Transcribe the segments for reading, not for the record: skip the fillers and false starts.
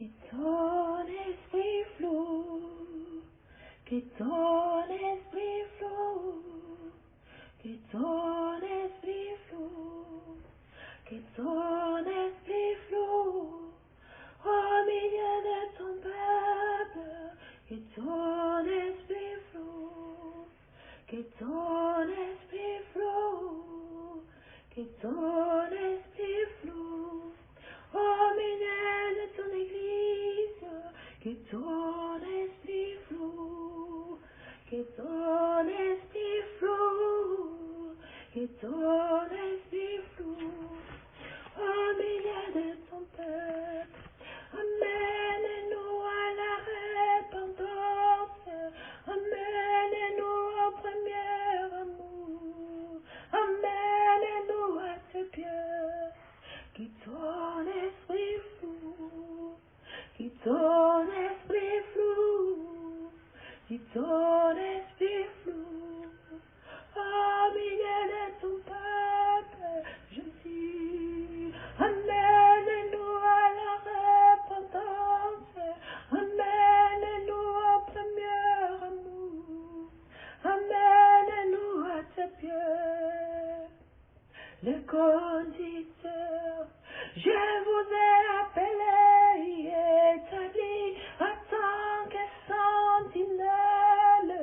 Que ton esprit flou, que ton esprit flou, que ton esprit flou, que ton esprit flou, au milieu de ton peuple, que ton esprit flou, que ton esprit flou, que ton esprit flou, au milieu de ton église, que ton esprit flou, que ton esprit flou, que ton esprit flou, au milieu de ton peuple. Amène-nous à la repentance, amène-nous au premier amour, amène-nous à tes pieds. Qui ton esprit flou, qui ton esprit flou, qui ton esprit flou, au milieu de ton peuple, je dis, amène-nous à la repentance, amène-nous au premier amour, amène-nous à tes pieds. Le conducteur, je vous ai appelé et établi en tant que sentinelle.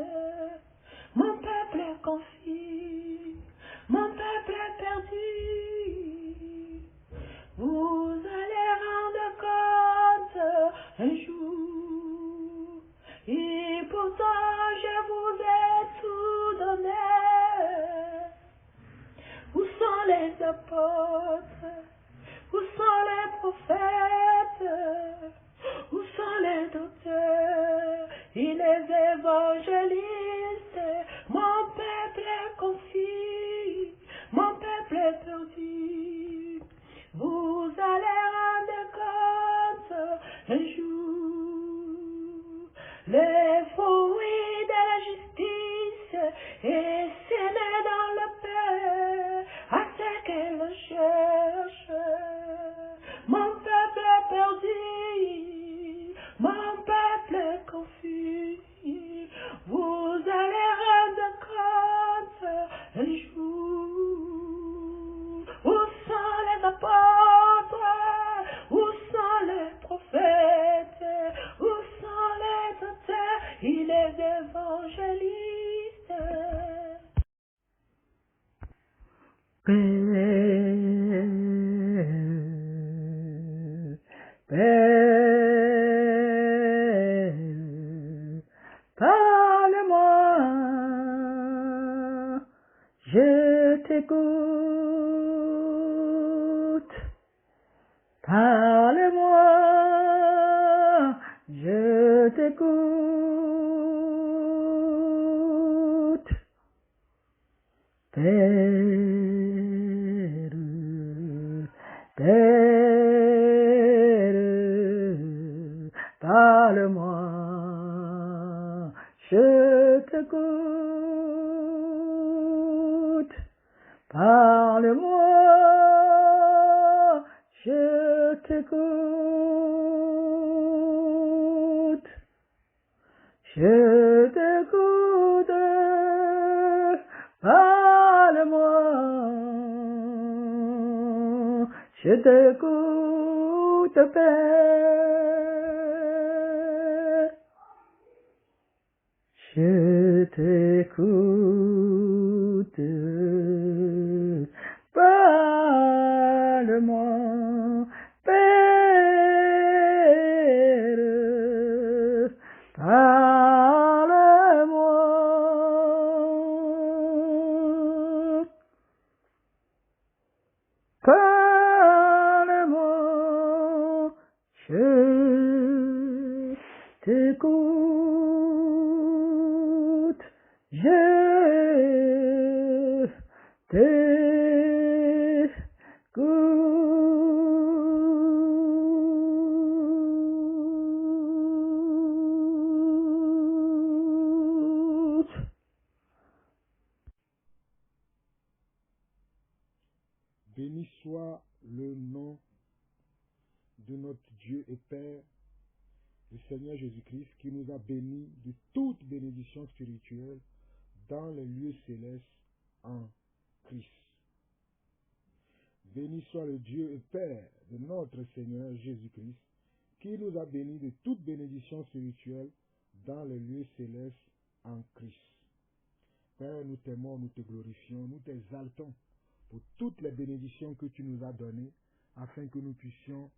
Mon peuple est confus, mon peuple est perdu. Vous allez rendre compte un jour, et pourtant je vous ai tout donné. Où sont les apôtres? Où sont les prophètes? Où sont les docteurs et les évangélistes? Mon peuple est confus, mon peuple est perdu. Vous allez rendre compte un jour. Les fruits de la justice et s'aimer dans le paix à ceux qui le cherchent. Mon peuple est perdu, mon peuple est confus. Vous allez rendre compte un jour. Où sont les apôtres? Où sont les prophètes? Où sont les auteurs et les évangélistes? Père, parle-moi, je t'écoute. Parle-moi, je t'écoute. Père, parle-moi, je t'écoute. Parle-moi, je t'écoute. Je t'écoute. Parle-moi, je t'écoute, Père. Je t'écoute. Parle-moi, Père. Parle-moi. Parle-moi, je t'écoute, je t'écoute. Béni soit le nom de notre Dieu et Père le Seigneur Jésus-Christ qui nous a bénis de toute bénédiction spirituelle dans les lieux célestes en Christ. Béni soit le Dieu et Père de notre Seigneur Jésus-Christ qui nous a bénis de toute bénédiction spirituelle dans les lieux célestes en Christ. Père, nous t'aimons, nous te glorifions, nous t'exaltons pour toutes les bénédictions que tu nous as données afin que nous puissions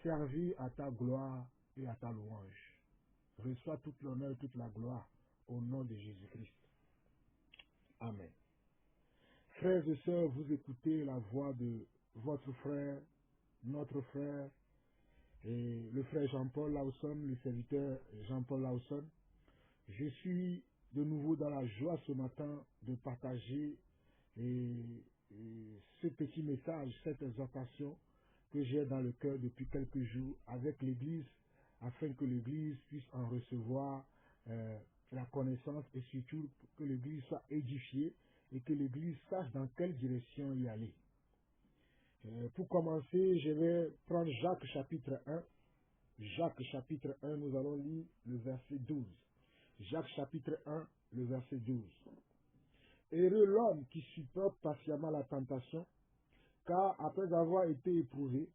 servir à ta gloire et à ta louange. Reçois toute l'honneur et toute la gloire au nom de Jésus-Christ. Amen. Frères et sœurs, vous écoutez la voix de votre frère, notre frère, et le frère Jean-Paul Lawson, le serviteur Jean-Paul Lawson. Je suis de nouveau dans la joie ce matin de partager ce petit message, cette exhortation que j'ai dans le cœur depuis quelques jours avec l'Église, afin que l'Église puisse en recevoir la connaissance et surtout que l'Église soit édifiée et que l'Église sache dans quelle direction y aller. Pour commencer, je vais prendre Jacques chapitre 1. Jacques chapitre 1, nous allons lire le verset 12. Jacques chapitre 1, le verset 12. Heureux l'homme qui supporte patiemment la tentation, car après avoir été éprouvé,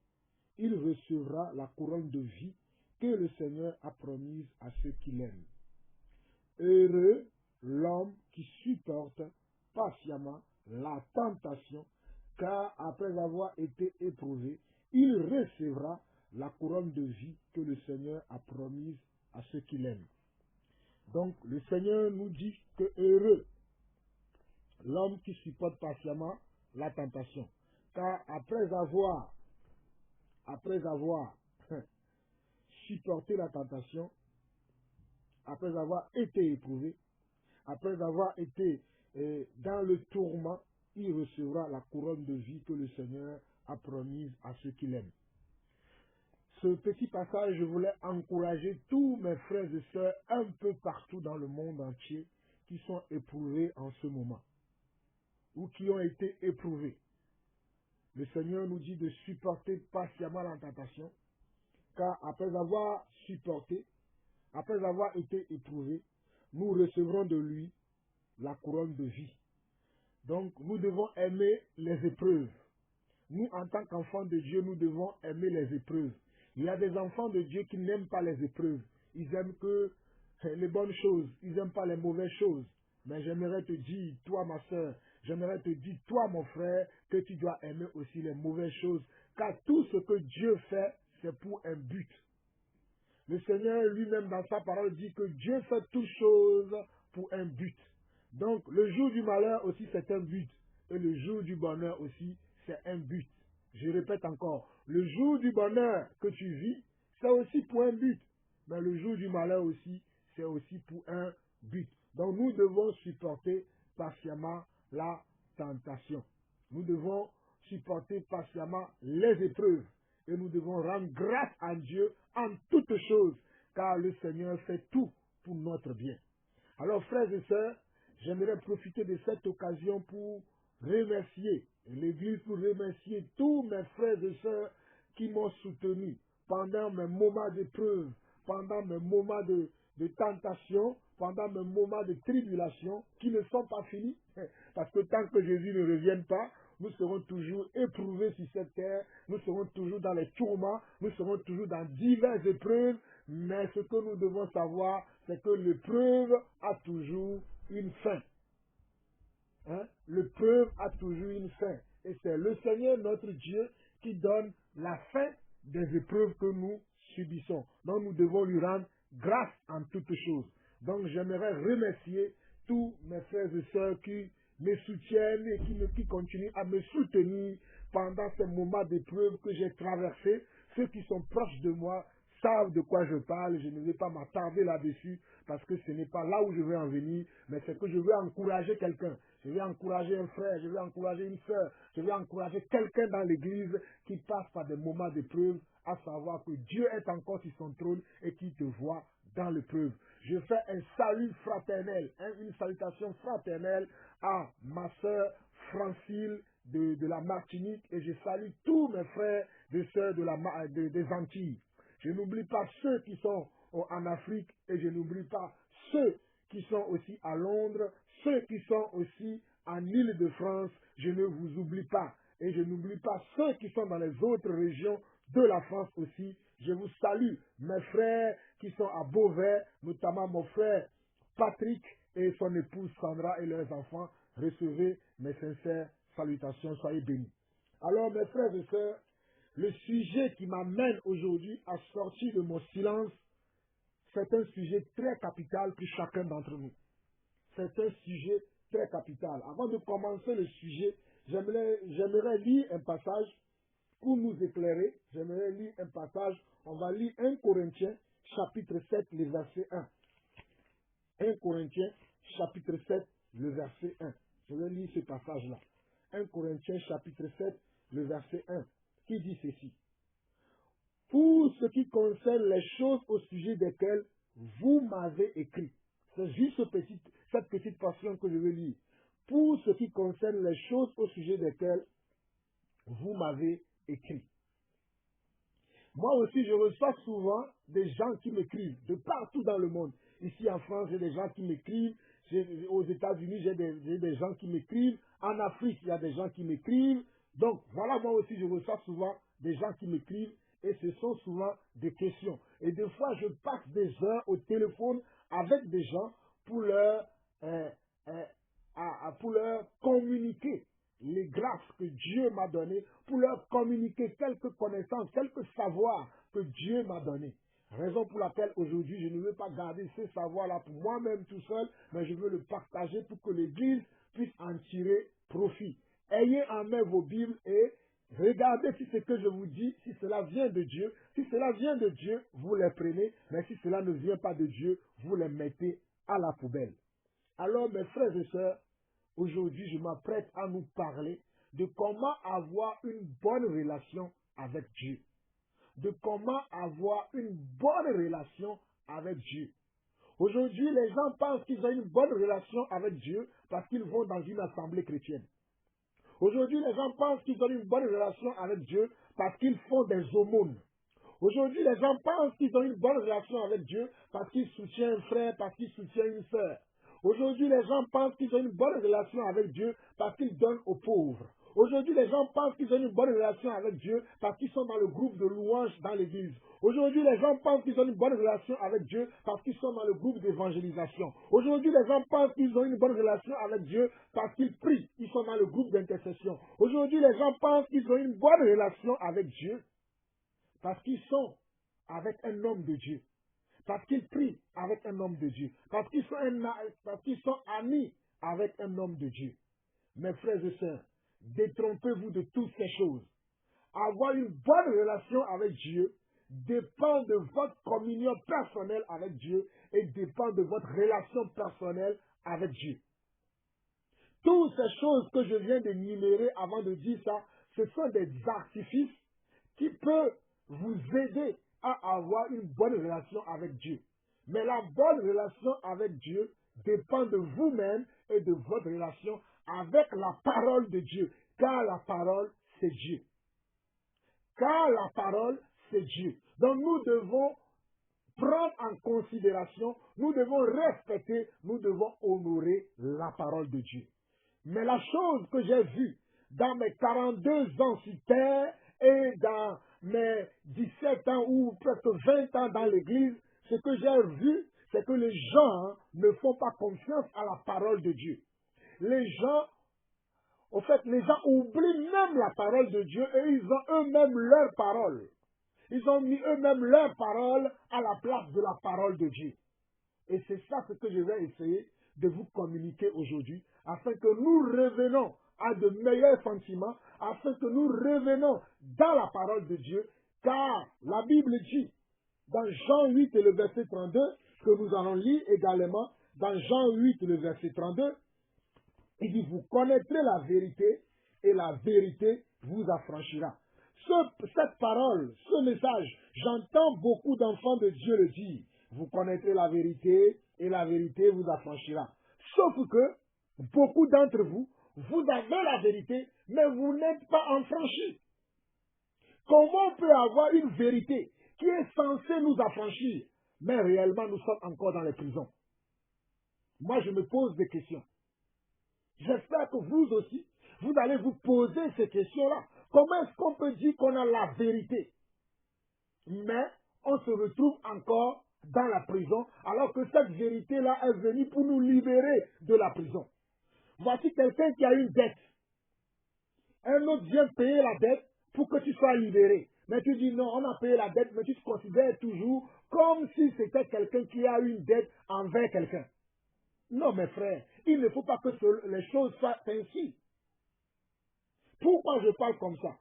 il recevra la couronne de vie que le Seigneur a promise à ceux qui l'aiment. Heureux l'homme qui supporte patiemment la tentation, car après avoir été éprouvé, il recevra la couronne de vie que le Seigneur a promise à ceux qui l'aiment. Donc, le Seigneur nous dit que heureux l'homme qui supporte patiemment la tentation, car après avoir supporté la tentation, après avoir été éprouvé, après avoir été dans le tourment, il recevra la couronne de vie que le Seigneur a promise à ceux qui l'aiment. Ce petit passage, je voulais encourager tous mes frères et sœurs un peu partout dans le monde entier qui sont éprouvés en ce moment ou qui ont été éprouvés. Le Seigneur nous dit de supporter patiemment la tentation, car après avoir supporté, après avoir été éprouvés, nous recevrons de lui la couronne de vie. Donc, nous devons aimer les épreuves. Nous, en tant qu'enfants de Dieu, nous devons aimer les épreuves. Il y a des enfants de Dieu qui n'aiment pas les épreuves. Ils aiment que les bonnes choses. Ils n'aiment pas les mauvaises choses. Mais j'aimerais te dire, toi ma soeur, j'aimerais te dire, toi mon frère, que tu dois aimer aussi les mauvaises choses. Car tout ce que Dieu fait, c'est pour un but. Le Seigneur lui-même dans sa parole dit que Dieu fait toutes choses pour un but. Donc le jour du malheur aussi c'est un but. Et le jour du bonheur aussi c'est un but. Je répète encore, le jour du bonheur que tu vis, c'est aussi pour un but. Mais le jour du malheur aussi, c'est aussi pour un but. Donc nous devons supporter patiemment la tentation. Nous devons supporter patiemment les épreuves. Et nous devons rendre grâce à Dieu en toutes choses, car le Seigneur fait tout pour notre bien. Alors frères et sœurs, j'aimerais profiter de cette occasion pour remercier l'Église, pour remercier tous mes frères et sœurs qui m'ont soutenu pendant mes moments d'épreuve, pendant mes moments de tentation, pendant mes moments de tribulation qui ne sont pas finis. Parce que tant que Jésus ne revienne pas, nous serons toujours éprouvés sur cette terre, nous serons toujours dans les tourments, nous serons toujours dans diverses épreuves, mais ce que nous devons savoir, c'est que l'épreuve a toujours une fin. L'épreuve a toujours une fin. Et c'est le Seigneur notre Dieu qui donne la fin des épreuves que nous subissons. Donc nous devons lui rendre grâce en toutes choses. Donc j'aimerais remercier tous mes frères et sœurs qui me soutiennent et qui continuent à me soutenir pendant ces moments d'épreuve que j'ai traversés. Ceux qui sont proches de moi savent de quoi je parle. Je ne vais pas m'attarder là-dessus parce que ce n'est pas là où je veux en venir, mais c'est que je veux encourager quelqu'un. Je vais encourager un frère, je vais encourager une sœur, je vais encourager quelqu'un dans l'église qui passe par des moments d'épreuve, à savoir que Dieu est encore sur son trône et qui te voit dans l'épreuve. Je fais un salut fraternel, une salutation fraternelle à ma sœur Francine de la Martinique et je salue tous mes frères et sœurs des Antilles. Je n'oublie pas ceux qui sont en Afrique et je n'oublie pas ceux qui sont aussi à Londres, ceux qui sont aussi en Île-de-France. Je ne vous oublie pas. Et je n'oublie pas ceux qui sont dans les autres régions de la France aussi. Je vous salue, mes frères qui sont à Beauvais, notamment mon frère Patrick et son épouse Sandra et leurs enfants. Recevez mes sincères salutations, soyez bénis. Alors mes frères et sœurs, le sujet qui m'amène aujourd'hui à sortir de mon silence, c'est un sujet très capital pour chacun d'entre nous. C'est un sujet très capital. Avant de commencer le sujet, j'aimerais lire un passage pour nous éclairer. J'aimerais lire un passage. On va lire 1 Corinthiens, chapitre 7, le verset 1. 1 Corinthiens, chapitre 7, le verset 1. Je vais lire ce passage-là. 1 Corinthiens, chapitre 7, le verset 1, qui dit ceci. Pour ce qui concerne les choses au sujet desquelles vous m'avez écrit. C'est juste cette petite portion que je vais lire. Pour ce qui concerne les choses au sujet desquelles vous m'avez écrit. Moi aussi, je reçois souvent des gens qui m'écrivent de partout dans le monde. Ici en France, j'ai des gens qui m'écrivent. Aux États-Unis, j'ai des gens qui m'écrivent. En Afrique, il y a des gens qui m'écrivent. Donc, voilà, moi aussi, je reçois souvent des gens qui m'écrivent. Et ce sont souvent des questions. Et des fois, je passe des heures au téléphone avec des gens pour leur communiquer les grâces que Dieu m'a données, pour leur communiquer quelques connaissances, quelques savoirs que Dieu m'a donnés. Raison pour laquelle aujourd'hui, je ne veux pas garder ces savoirs-là pour moi-même tout seul, mais je veux le partager pour que l'Église puisse en tirer profit. Ayez en main vos Bibles et regardez si ce que je vous dis, si cela vient de Dieu. Si cela vient de Dieu, vous les prenez, mais si cela ne vient pas de Dieu, vous les mettez à la poubelle. Alors, mes frères et sœurs, aujourd'hui, je m'apprête à nous parler de comment avoir une bonne relation avec Dieu. De comment avoir une bonne relation avec Dieu. Aujourd'hui, les gens pensent qu'ils ont une bonne relation avec Dieu parce qu'ils vont dans une assemblée chrétienne. Aujourd'hui, les gens pensent qu'ils ont une bonne relation avec Dieu parce qu'ils font des aumônes. Aujourd'hui, les gens pensent qu'ils ont une bonne relation avec Dieu parce qu'ils soutiennent un frère, parce qu'ils soutiennent une sœur. Aujourd'hui, les gens pensent qu'ils ont une bonne relation avec Dieu parce qu'ils donnent aux pauvres. Aujourd'hui, les gens pensent qu'ils ont une bonne relation avec Dieu parce qu'ils sont dans le groupe de louanges dans l'église. Aujourd'hui, les gens pensent qu'ils ont une bonne relation avec Dieu parce qu'ils sont dans le groupe d'évangélisation. Aujourd'hui, les gens pensent qu'ils ont une bonne relation avec Dieu parce qu'ils prient. Ils sont dans le groupe d'intercession. Aujourd'hui, les gens pensent qu'ils ont une bonne relation avec Dieu parce qu'ils sont avec un homme de Dieu. Parce qu'ils prient avec un homme de Dieu. Parce qu'ils sont amis avec un homme de Dieu. Mes frères et sœurs, détrompez-vous de toutes ces choses. Avoir une bonne relation avec Dieu dépend de votre communion personnelle avec Dieu et dépend de votre relation personnelle avec Dieu. Toutes ces choses que je viens d'énumérer avant de dire ça, ce sont des artifices qui peuvent vous aider à avoir une bonne relation avec Dieu. Mais la bonne relation avec Dieu dépend de vous-même et de votre relation avec la parole de Dieu. Car la parole, c'est Dieu. Car la parole, c'est Dieu. Donc nous devons prendre en considération, nous devons respecter, nous devons honorer la parole de Dieu. Mais la chose que j'ai vue dans mes 42 ans sur terre et dans mes 17 ans ou presque 20 ans dans l'église, ce que j'ai vu, c'est que les gens ne font pas confiance à la parole de Dieu. Les gens oublient même la parole de Dieu et ils ont eux-mêmes leur parole. Ils ont mis eux-mêmes leur parole à la place de la parole de Dieu. Et c'est ça ce que je vais essayer de vous communiquer aujourd'hui, afin que nous revenons à de meilleurs sentiments, afin que nous revenons dans la parole de Dieu, car la Bible dit, dans Jean 8 et le verset 32, que nous allons lire également, dans Jean 8 et le verset 32, il dit, vous connaîtrez la vérité, et la vérité vous affranchira. Cette parole, ce message, j'entends beaucoup d'enfants de Dieu le dire. Vous connaîtrez la vérité et la vérité vous affranchira. Sauf que beaucoup d'entre vous, vous avez la vérité, mais vous n'êtes pas affranchis. Comment on peut avoir une vérité qui est censé nous affranchir. Mais réellement, nous sommes encore dans les prisons. Moi, je me pose des questions. J'espère que vous aussi, vous allez vous poser ces questions-là. Comment est-ce qu'on peut dire qu'on a la vérité, mais on se retrouve encore dans la prison, alors que cette vérité-là est venue pour nous libérer de la prison? Voici quelqu'un qui a une dette. Un autre vient payer la dette pour que tu sois libéré. Mais tu dis non, on a payé la dette, mais tu te considères toujours comme si c'était quelqu'un qui a une dette envers quelqu'un. Non, mes frères, il ne faut pas que les choses soient ainsi. Pourquoi je parle comme ça?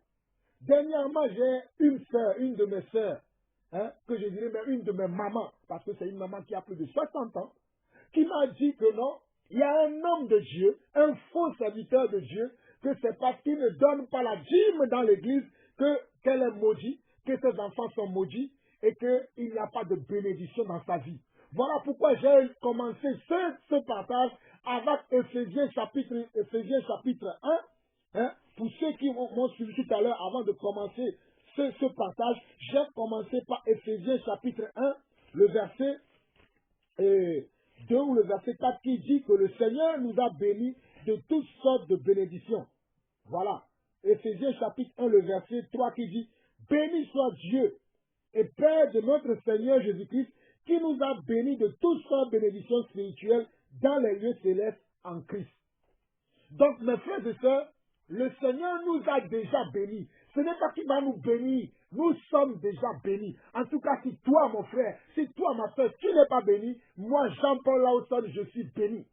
Dernièrement, j'ai une sœur, une de mes sœurs, que je dirais même une de mes mamans, parce que c'est une maman qui a plus de 60 ans, qui m'a dit que non, il y a un homme de Dieu, un faux serviteur de Dieu, que c'est parce qu'il ne donne pas la dîme dans l'église qu'elle est maudite, que ses enfants sont maudits et qu'il n'y a pas de bénédiction dans sa vie. Voilà pourquoi j'ai commencé ce partage avec Éphésiens chapitre 1. Pour ceux qui m'ont suivi tout à l'heure, avant de commencer ce partage, j'ai commencé par Éphésiens chapitre 1, le verset 2 ou le verset 4 qui dit que le Seigneur nous a bénis de toutes sortes de bénédictions. Voilà. Éphésiens chapitre 1, le verset 3 qui dit « Béni soit Dieu et Père de notre Seigneur Jésus-Christ, qui nous a bénis de toutes sortes de bénédictions spirituelles dans les lieux célestes en Christ. » Donc, mes frères et sœurs, le Seigneur nous a déjà bénis. Ce n'est pas qu'il va nous bénir. Nous sommes déjà bénis. En tout cas, si toi, mon frère, si toi, ma soeur, tu n'es pas béni, moi, Jean-Paul Lawson, je suis béni.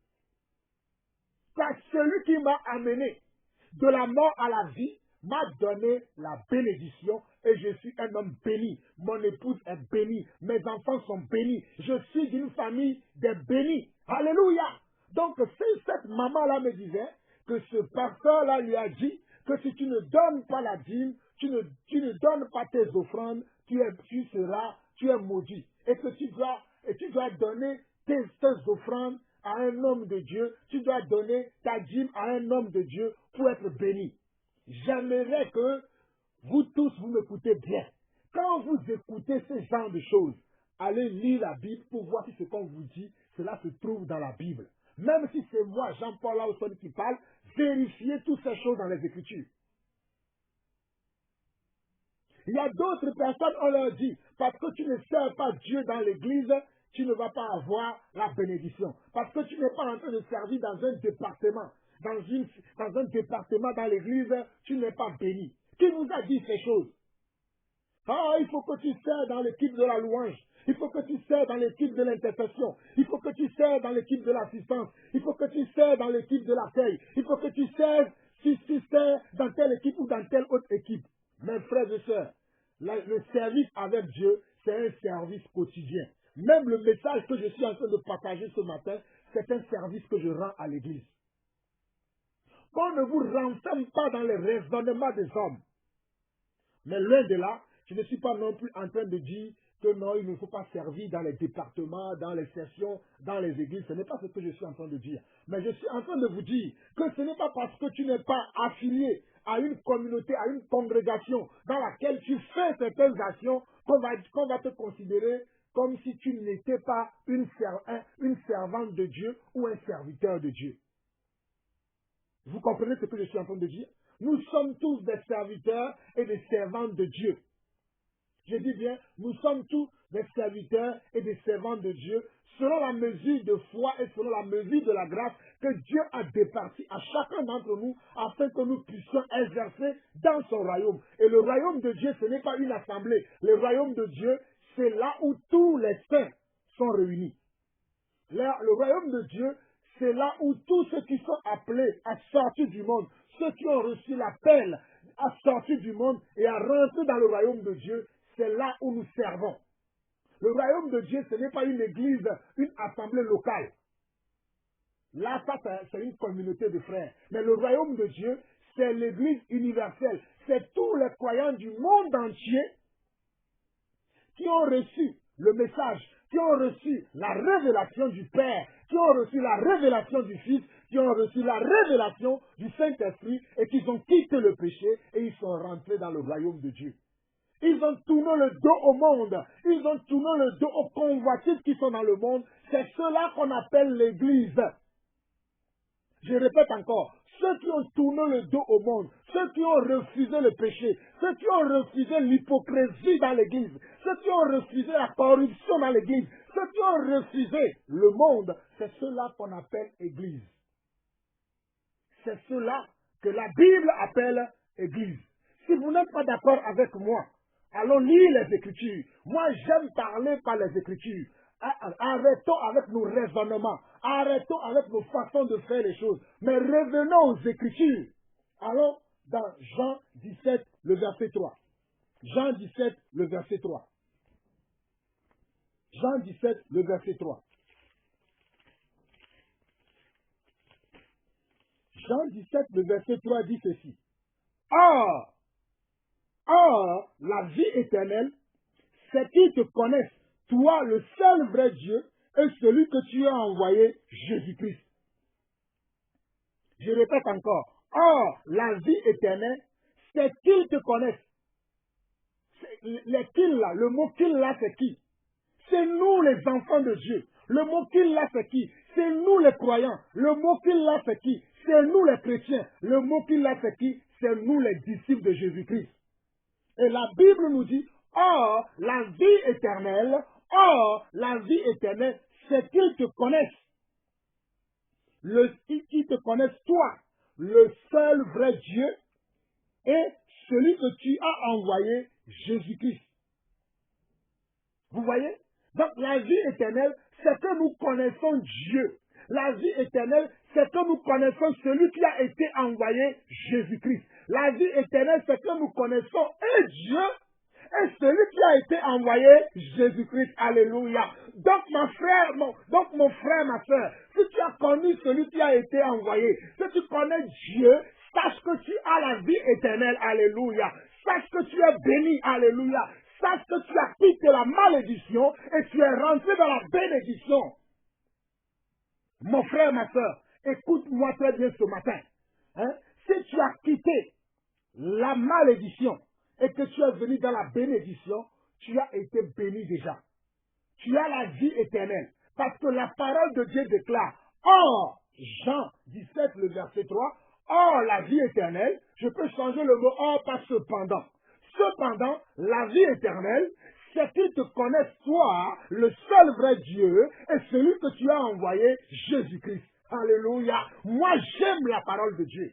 Car celui qui m'a amené de la mort à la vie m'a donné la bénédiction et je suis un homme béni. Mon épouse est bénie. Mes enfants sont bénis. Je suis d'une famille des bénis. Alléluia. Donc, cette maman-là me disait que ce pasteur-là lui a dit que si tu ne donnes pas la dîme, tu ne donnes pas tes offrandes, tu es maudit. Et que tu dois donner tes offrandes à un homme de Dieu, tu dois donner ta dîme à un homme de Dieu pour être béni. J'aimerais que vous tous, vous m'écoutez bien. Quand vous écoutez ce genre de choses, allez lire la Bible pour voir si ce qu'on vous dit, cela se trouve dans la Bible. Même si c'est moi, Jean-Paul Lawson, qui parle, vérifiez toutes ces choses dans les Écritures. Il y a d'autres personnes, on leur dit, parce que tu ne sers pas Dieu dans l'église, tu ne vas pas avoir la bénédiction. Parce que tu n'es pas en train de servir dans un département. Dans un département dans l'église, tu n'es pas béni. Qui vous a dit ces choses? Ah, il faut que tu sers dans l'équipe de la louange. Il faut que tu sers dans l'équipe de l'intercession. Il faut que tu sers dans l'équipe de l'assistance. Il faut que tu sers dans l'équipe de l'accueil. Il faut que tu sers, si tu sers dans telle équipe ou dans telle autre équipe. Mes frères et sœurs, le service avec Dieu, c'est un service quotidien. Même le message que je suis en train de partager ce matin, c'est un service que je rends à l'église. Qu'on ne vous renferme pas dans les raisonnements des hommes. Mais loin de là, je ne suis pas non plus en train de dire que non, il ne faut pas servir dans les départements, dans les sessions, dans les églises. Ce n'est pas ce que je suis en train de dire. Mais je suis en train de vous dire que ce n'est pas parce que tu n'es pas affilié à une communauté, à une congrégation dans laquelle tu fais certaines actions qu'on va te considérer comme si tu n'étais pas une servante de Dieu ou un serviteur de Dieu. Vous comprenez ce que je suis en train de dire? Nous sommes tous des serviteurs et des servantes de Dieu. Je dis bien, nous sommes tous des serviteurs et des servantes de Dieu selon la mesure de foi et selon la mesure de la grâce que Dieu a départie à chacun d'entre nous afin que nous puissions exercer dans son royaume. Et le royaume de Dieu, ce n'est pas une assemblée. Le royaume de Dieu, c'est là où tous les saints sont réunis. Le royaume de Dieu, c'est là où tous ceux qui sont appelés à sortir du monde, ceux qui ont reçu l'appel à sortir du monde et à rentrer dans le royaume de Dieu, c'est là où nous servons. Le royaume de Dieu, ce n'est pas une église, une assemblée locale. Là, ça, c'est une communauté de frères. Mais le royaume de Dieu, c'est l'église universelle. C'est tous les croyants du monde entier qui ont reçu le message, qui ont reçu la révélation du Père, qui ont reçu la révélation du Fils, qui ont reçu la révélation du Saint-Esprit et qui ont quitté le péché et ils sont rentrés dans le royaume de Dieu. Ils ont tourné le dos au monde. Ils ont tourné le dos aux convoitises qui sont dans le monde. C'est cela qu'on appelle l'Église. Je répète encore, ceux qui ont tourné le dos au monde, ceux qui ont refusé le péché, ceux qui ont refusé l'hypocrisie dans l'Église, ceux qui ont refusé la corruption dans l'Église, ceux qui ont refusé le monde, c'est cela qu'on appelle Église. C'est cela que la Bible appelle Église. Si vous n'êtes pas d'accord avec moi, allons lire les Écritures. Moi, j'aime parler par les Écritures. Arrêtons avec nos raisonnements. Arrêtons avec nos façons de faire les choses. Mais revenons aux Écritures. Allons dans Jean 17, le verset 3. Jean 17, le verset 3. Jean 17, le verset 3. Jean 17, le verset 3 dit ceci. Or, la vie éternelle, c'est qu'ils te connaissent, toi, le seul vrai Dieu, et celui que tu as envoyé, Jésus-Christ. Je répète encore. Or, la vie éternelle, c'est qu'ils te connaissent. Les qu'ils là, le mot qu'ils là, c'est qui? C'est nous les enfants de Dieu. Le mot qu'ils là, c'est qui? C'est nous les croyants. Le mot qu'ils là, c'est qui? C'est nous les chrétiens. Le mot qu'il a fait qui? C'est nous les disciples de Jésus-Christ. Et la Bible nous dit, or, la vie éternelle, c'est qu'ils te connaissent. Qu'ils te connaissent toi, le seul vrai Dieu, et celui que tu as envoyé, Jésus-Christ. Vous voyez? Donc la vie éternelle, c'est que nous connaissons Dieu. La vie éternelle, c'est que nous connaissons celui qui a été envoyé, Jésus-Christ. La vie éternelle, c'est que nous connaissons et Dieu et celui qui a été envoyé, Jésus-Christ. Alléluia. Donc mon frère, ma soeur, si tu as connu celui qui a été envoyé, si tu connais Dieu, sache que tu as la vie éternelle. Alléluia. Sache que tu es béni. Alléluia. Sache que tu as quitté la malédiction et tu es rentré dans la bénédiction. Mon frère, ma soeur, écoute-moi très bien ce matin. Si tu as quitté la malédiction et que tu es venu dans la bénédiction, tu as été béni déjà. Tu as la vie éternelle. Parce que la parole de Dieu déclare, or, Jean 17, le verset 3, or, la vie éternelle, je peux changer le mot or par cependant. Cependant, la vie éternelle, c'est qu'ils te connaissent toi, le seul vrai Dieu, et celui que tu as envoyé, Jésus-Christ. Alléluia. Moi, j'aime la parole de Dieu.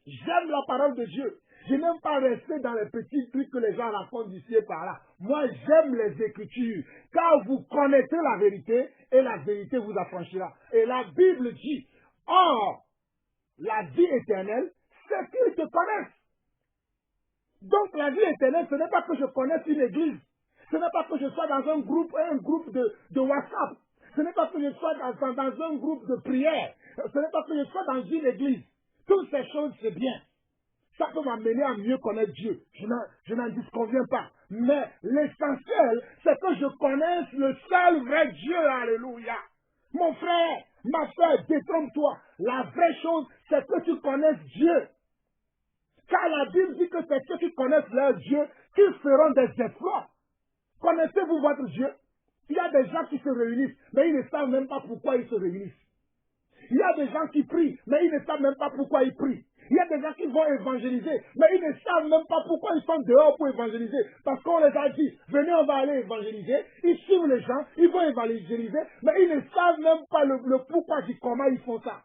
J'aime la parole de Dieu. Je n'aime pas rester dans les petits trucs que les gens racontent d'ici et par là. Moi, j'aime les Écritures. Car vous connaissez la vérité, et la vérité vous affranchira. Et la Bible dit, or, la vie éternelle, c'est qu'ils te connaissent. Donc la vie éternelle, ce n'est pas que je connaisse une église. Ce n'est pas que je sois dans un groupe de WhatsApp. Ce n'est pas que je sois dans un groupe de prière. Ce n'est pas que je sois dans une église. Toutes ces choses, c'est bien. Ça peut m'amener à mieux connaître Dieu. Je n'en disconviens pas. Mais l'essentiel, c'est que je connaisse le seul vrai Dieu. Alléluia. Mon frère, ma soeur, détrompe-toi. La vraie chose, c'est que tu connaisses Dieu. Car la Bible dit que c'est ceux qui connaissent leur Dieu qui feront des exploits. Connaissez-vous votre Dieu? Il y a des gens qui se réunissent, mais ils ne savent même pas pourquoi ils se réunissent. Il y a des gens qui prient, mais ils ne savent même pas pourquoi ils prient. Il y a des gens qui vont évangéliser, mais ils ne savent même pas pourquoi ils sont dehors pour évangéliser. Parce qu'on les a dit, venez, on va aller évangéliser. Ils suivent les gens, ils vont évangéliser, mais ils ne savent même pas le pourquoi du comment ils font ça.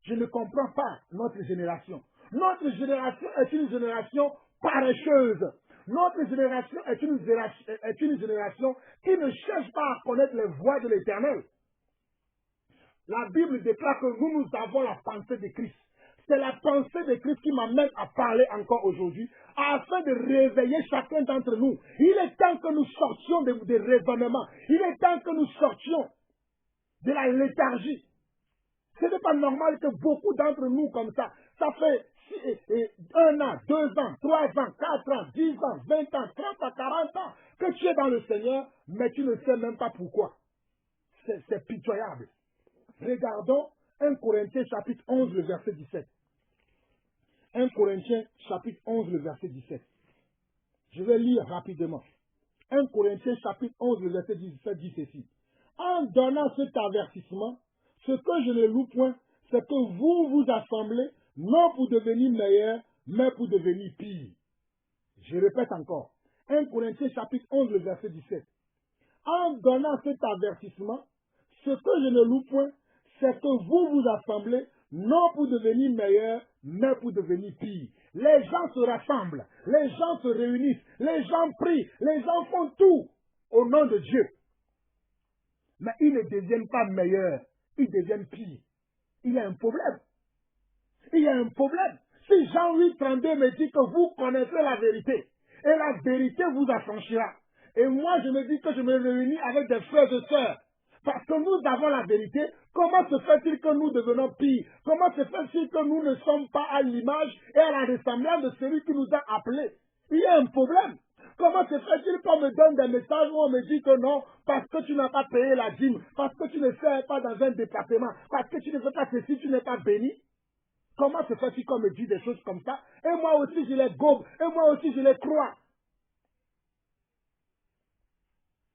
Je ne comprends pas notre génération. Notre génération est une génération paresseuse. Notre génération est une génération qui ne cherche pas à connaître les voies de l'Éternel. La Bible déclare que nous avons la pensée de Christ. C'est la pensée de Christ qui m'amène à parler encore aujourd'hui, afin de réveiller chacun d'entre nous. Il est temps que nous sortions des raisonnements. Il est temps que nous sortions de la léthargie. Ce n'est pas normal que beaucoup d'entre nous comme ça fait 1 an, 2 ans, 3 ans, 4 ans, 10 ans, 20 ans, 30 ans, 40 ans, que tu es dans le Seigneur, mais tu ne sais même pas pourquoi. C'est pitoyable. Regardons 1 Corinthiens chapitre 11, le verset 17. 1 Corinthiens chapitre 11, le verset 17. Je vais lire rapidement. 1 Corinthiens chapitre 11, le verset 17 dit ceci. En donnant cet avertissement, ce que je ne loue point, c'est que vous vous assemblez, non pour devenir meilleurs, mais pour devenir pires. Je répète encore. 1 Corinthiens chapitre 11, le verset 17. En donnant cet avertissement, ce que je ne loue point, c'est que vous vous assemblez, non pour devenir meilleurs, mais pour devenir pires. Les gens se rassemblent, les gens se réunissent, les gens prient, les gens font tout au nom de Dieu. Mais ils ne deviennent pas meilleurs, ils deviennent pires. Il y a un problème. Il y a un problème. Si Jean 8, 32 me dit que vous connaissez la vérité, et la vérité vous affranchira. Et moi, je me dis que je me réunis avec des frères et sœurs, parce que nous avons la vérité. Comment se fait-il que nous devenons pires? Comment se fait-il que nous ne sommes pas à l'image et à la ressemblance de celui qui nous a appelés? Il y a un problème. Comment se fait-il qu'on me donne des messages où on me dit que non, parce que tu n'as pas payé la dîme, parce que tu ne fais pas dans un département, parce que tu ne fais pas ceci, tu n'es pas béni? Comment se fait-il qu'on me dit des choses comme ça? Et moi aussi je les gobe, et moi aussi je les crois.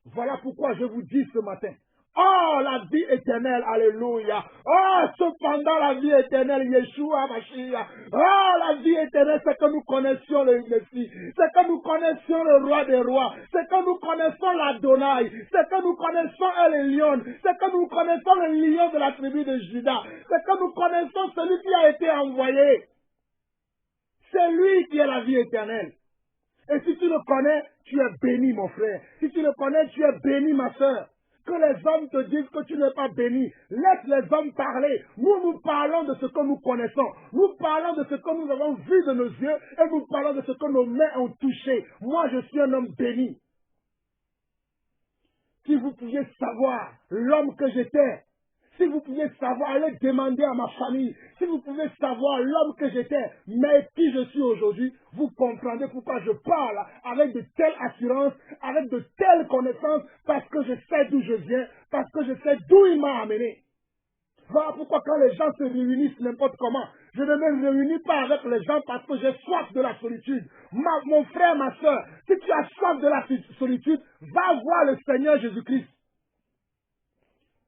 Voilà pourquoi je vous dis ce matin. Oh, la vie éternelle, alléluia. Oh, cependant la vie éternelle, Yeshua, Mashiach. Oh, la vie éternelle, c'est que nous connaissions le Messie. C'est que nous connaissions le roi des rois. C'est que nous connaissons l'Adonai. C'est que nous connaissons El Lion. C'est que nous connaissons le lion de la tribu de Juda. C'est que nous connaissons celui qui a été envoyé. C'est lui qui est la vie éternelle. Et si tu le connais, tu es béni, mon frère. Si tu le connais, tu es béni, ma soeur. Que les hommes te disent que tu n'es pas béni. Laisse les hommes parler. Nous parlons de ce que nous connaissons. Nous parlons de ce que nous avons vu de nos yeux et nous parlons de ce que nos mains ont touché. Moi, je suis un homme béni. Si vous pouviez savoir l'homme que j'étais, si vous pouviez savoir, allez demander à ma famille, si vous pouvez savoir l'homme que j'étais, mais qui je suis aujourd'hui, vous comprendrez pourquoi je parle avec de telles assurances, avec de telles connaissances, parce que je sais d'où je viens, parce que je sais d'où il m'a amené. Voilà pourquoi quand les gens se réunissent n'importe comment, je ne me réunis pas avec les gens parce que j'ai soif de la solitude. Mon frère, ma soeur, si tu as soif de la solitude, va voir le Seigneur Jésus-Christ.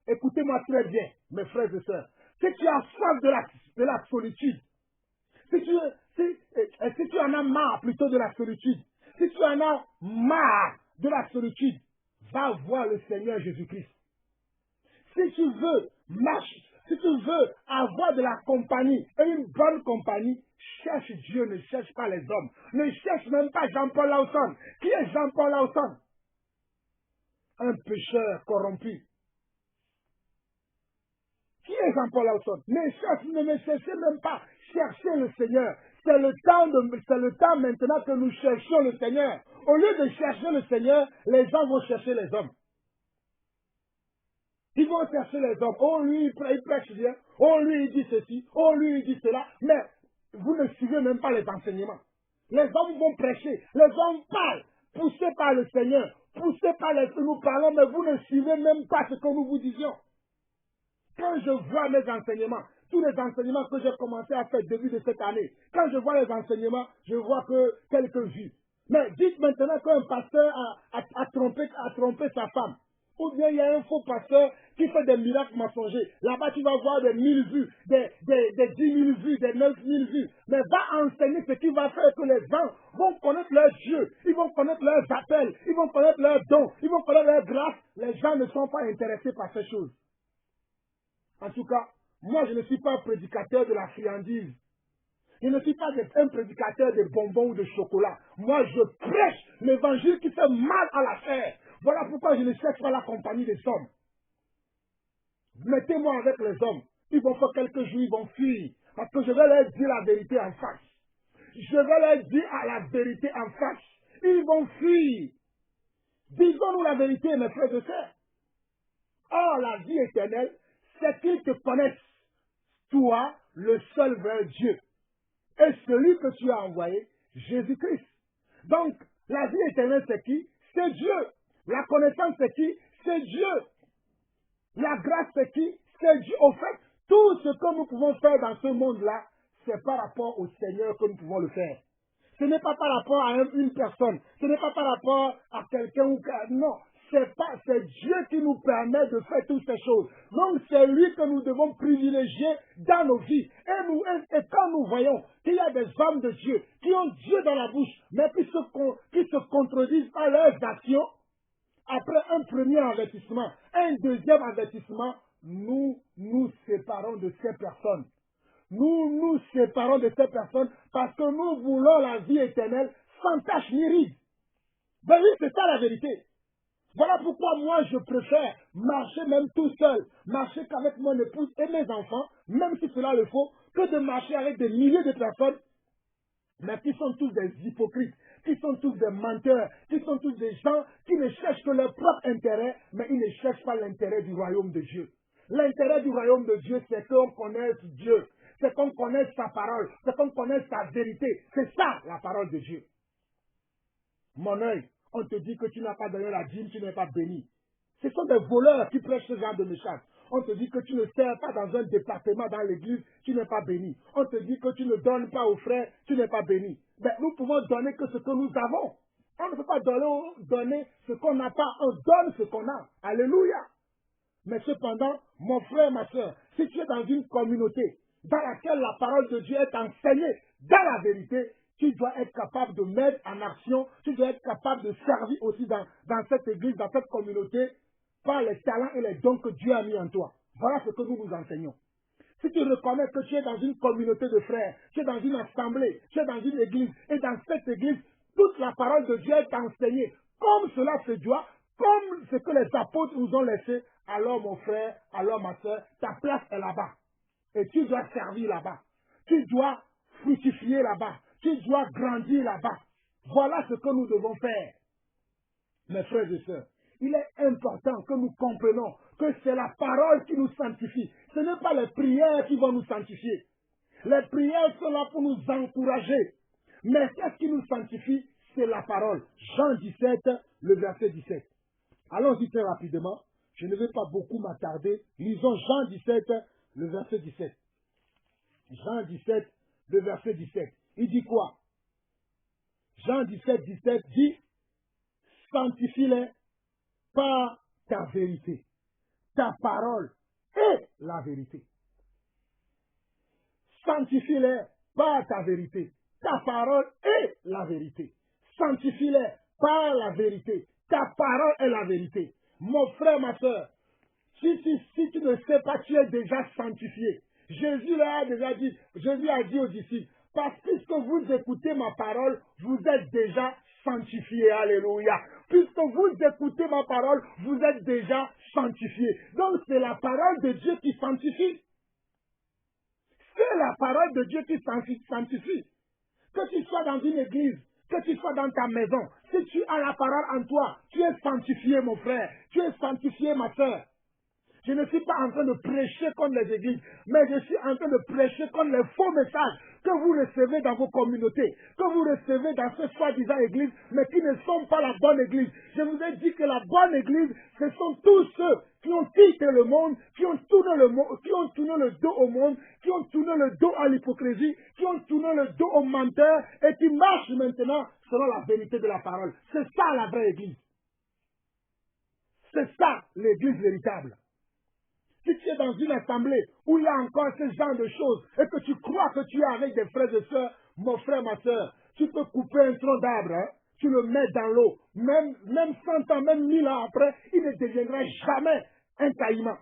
Écoutez-moi très bien, mes frères et sœurs. Si tu as soif de la solitude, si tu en as marre plutôt de la solitude, si tu en as marre de la solitude, va voir le Seigneur Jésus-Christ. Si tu veux marcher, si tu veux avoir de la compagnie et une bonne compagnie, cherche Dieu, ne cherche pas les hommes. Ne cherche même pas Jean-Paul Lawson. Qui est Jean-Paul Lawson? Un pécheur corrompu. Qui est Jean-Paul Lawson? Ne me cherchez même pas. Cherchez le Seigneur. C'est le temps maintenant que nous cherchons le Seigneur. Au lieu de chercher le Seigneur, les gens vont chercher les hommes. Ils vont chercher les hommes. Oh, lui, il prêche bien. Oh, lui, il dit ceci. Oh, lui, il dit cela. Mais vous ne suivez même pas les enseignements. Les hommes vont prêcher. Les hommes parlent. Poussés par le Seigneur. Poussés par les que nous parlons, mais vous ne suivez même pas ce que nous vous disions. Quand je vois mes enseignements, tous les enseignements que j'ai commencé à faire début de cette année, quand je vois les enseignements, je vois que quelques vues. Mais dites maintenant qu'un pasteur a trompé sa femme. Ou bien il y a un faux pasteur qui fait des miracles mensongers. Là-bas, tu vas voir des 1000 vues, des 10 000 vues, des 9 000 vues. Mais va enseigner ce qui va faire que les gens vont connaître leur Dieu. Ils vont connaître leurs appels. Ils vont connaître leurs dons. Ils vont connaître leurs grâces. Les gens ne sont pas intéressés par ces choses. En tout cas, moi, je ne suis pas un prédicateur de la friandise. Je ne suis pas un prédicateur de bonbons ou de chocolat. Moi, je prêche l'évangile qui fait mal à la chair. Voilà pourquoi je ne cherche pas la compagnie des hommes. Mettez-moi avec les hommes. Ils vont faire quelques jours, ils vont fuir. Parce que je vais leur dire la vérité en face. Je vais leur dire la vérité en face. Ils vont fuir. Disons-nous la vérité, mes frères et sœurs. Or, la vie éternelle, c'est qu'ils te connaissent, toi, le seul vrai Dieu, et celui que tu as envoyé, Jésus-Christ. Donc, la vie éternelle, c'est qui? C'est Dieu. La connaissance, c'est qui? C'est Dieu. La grâce, c'est qui? C'est Dieu. Au fait, tout ce que nous pouvons faire dans ce monde-là, c'est par rapport au Seigneur que nous pouvons le faire. Ce n'est pas par rapport à une personne. Ce n'est pas par rapport à quelqu'un ou non. C'est Dieu qui nous permet de faire toutes ces choses. Donc c'est lui que nous devons privilégier dans nos vies. Et quand nous voyons qu'il y a des hommes de Dieu qui ont Dieu dans la bouche, mais qui se contredisent à leurs actions, après un premier avertissement, un deuxième avertissement, nous nous séparons de ces personnes. Nous nous séparons de ces personnes parce que nous voulons la vie éternelle sans tache ni ride. Ben oui, c'est ça la vérité. Voilà pourquoi moi je préfère marcher même tout seul, marcher qu'avec mon épouse et mes enfants, même si cela le faut, que de marcher avec des milliers de personnes, mais qui sont tous des hypocrites, qui sont tous des menteurs, qui sont tous des gens qui ne cherchent que leur propre intérêt, mais ils ne cherchent pas l'intérêt du royaume de Dieu. L'intérêt du royaume de Dieu, c'est qu'on connaisse Dieu, c'est qu'on connaisse sa parole, c'est qu'on connaisse sa vérité. C'est ça la parole de Dieu. Mon œil, on te dit que tu n'as pas donné la dîme, tu n'es pas béni. Ce sont des voleurs qui prêchent ce genre de message. On te dit que tu ne sers pas dans un département dans l'église, tu n'es pas béni. On te dit que tu ne donnes pas aux frères, tu n'es pas béni. Mais nous pouvons donner que ce que nous avons. On ne peut pas donner ce qu'on n'a pas, on donne ce qu'on a. Alléluia. Mais cependant, mon frère, ma soeur, si tu es dans une communauté dans laquelle la parole de Dieu est enseignée dans la vérité, tu dois être capable de mettre en action, tu dois être capable de servir aussi dans cette église, dans cette communauté, par les talents et les dons que Dieu a mis en toi. Voilà ce que nous nous enseignons. Si tu reconnais que tu es dans une communauté de frères, tu es dans une assemblée, tu es dans une église, et dans cette église, toute la parole de Dieu est enseignée, comme cela se doit, comme ce que les apôtres nous ont laissé, alors mon frère, alors ma soeur, ta place est là-bas. Et tu dois servir là-bas. Tu dois fructifier là-bas. Tu dois grandir là-bas. Voilà ce que nous devons faire. Mes frères et sœurs, il est important que nous comprenions que c'est la parole qui nous sanctifie. Ce n'est pas les prières qui vont nous sanctifier. Les prières sont là pour nous encourager. Mais qu'est-ce qui nous sanctifie? C'est la parole. Jean 17, le verset 17. Allons-y très rapidement. Je ne vais pas beaucoup m'attarder. Lisons Jean 17, le verset 17. Jean 17, le verset 17. Il dit quoi? Jean 17, 17 dit, sanctifie-les par ta vérité. Ta parole est la vérité. Sanctifie-les par ta vérité. Ta parole est la vérité. Sanctifie-les par la vérité. Ta parole est la vérité. Mon frère, ma soeur, si tu ne sais pas, tu es déjà sanctifié. Jésus a déjà dit, Jésus a dit aux disciples, parce que puisque vous écoutez ma parole, vous êtes déjà sanctifiés. Alléluia. Puisque vous écoutez ma parole, vous êtes déjà sanctifiés. Donc c'est la parole de Dieu qui sanctifie. C'est la parole de Dieu qui sanctifie. Que tu sois dans une église, que tu sois dans ta maison, si tu as la parole en toi, tu es sanctifié, mon frère. Tu es sanctifié, ma soeur. Je ne suis pas en train de prêcher contre les églises, mais je suis en train de prêcher contre les faux messages que vous recevez dans vos communautés, que vous recevez dans ces soi-disant églises, mais qui ne sont pas la bonne église. Je vous ai dit que la bonne église, ce sont tous ceux qui ont quitté le monde, qui ont tourné le dos au monde, qui ont tourné le dos à l'hypocrisie, qui ont tourné le dos aux menteurs et qui marchent maintenant selon la vérité de la parole. C'est ça la vraie église. C'est ça l'église véritable. Si tu es dans une assemblée où il y a encore ce genre de choses et que tu crois que tu es avec des frères et sœurs, mon frère, ma sœur, tu peux couper un tronc d'arbre, hein, tu le mets dans l'eau, même 100 ans, même 1000 ans après, il ne deviendra jamais un caïman.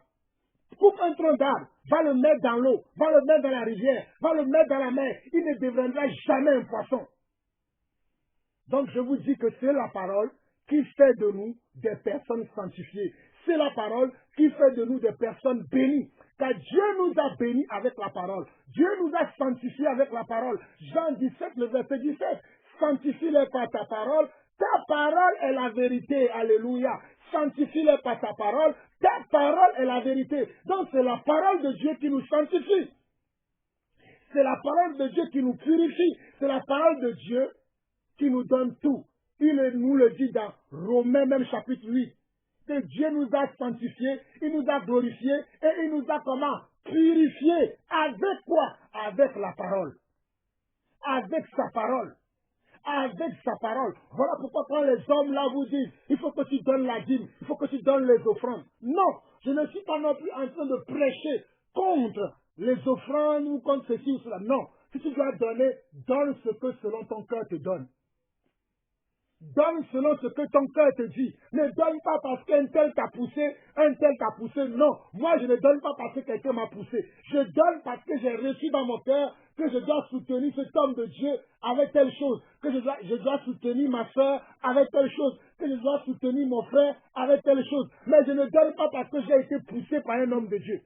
Coupe un tronc d'arbre, va le mettre dans l'eau, va le mettre dans la rivière, va le mettre dans la mer, il ne deviendra jamais un poisson. Donc je vous dis que c'est la parole qui fait de nous des personnes sanctifiées. C'est la parole qui fait de nous des personnes bénies. Car Dieu nous a bénis avec la parole. Dieu nous a sanctifiés avec la parole. Jean 17, le verset 17. Sanctifie-les par ta parole. Ta parole est la vérité. Alléluia. Sanctifie-les par ta parole. Ta parole est la vérité. Donc c'est la parole de Dieu qui nous sanctifie. C'est la parole de Dieu qui nous purifie. C'est la parole de Dieu qui nous donne tout. Il nous le dit dans Romains même chapitre 8. Que Dieu nous a sanctifiés, il nous a glorifiés et il nous a comment? Purifiés. Avec quoi? Avec la parole. Avec sa parole. avec sa parole. Voilà pourquoi quand les hommes là vous disent, il faut que tu donnes la dîme, il faut que tu donnes les offrandes. Non, je ne suis pas non plus en train de prêcher contre les offrandes ou contre ceci ou cela. Non, si tu dois donner, donne ce que selon ton cœur te donne. Donne selon ce que ton cœur te dit. Ne donne pas parce qu'un tel t'a poussé, un tel t'a poussé. Non, moi je ne donne pas parce que quelqu'un m'a poussé. Je donne parce que j'ai reçu dans mon cœur que je dois soutenir cet homme de Dieu avec telle chose, que je dois soutenir ma soeur avec telle chose, que je dois soutenir mon frère avec telle chose. Mais je ne donne pas parce que j'ai été poussé par un homme de Dieu.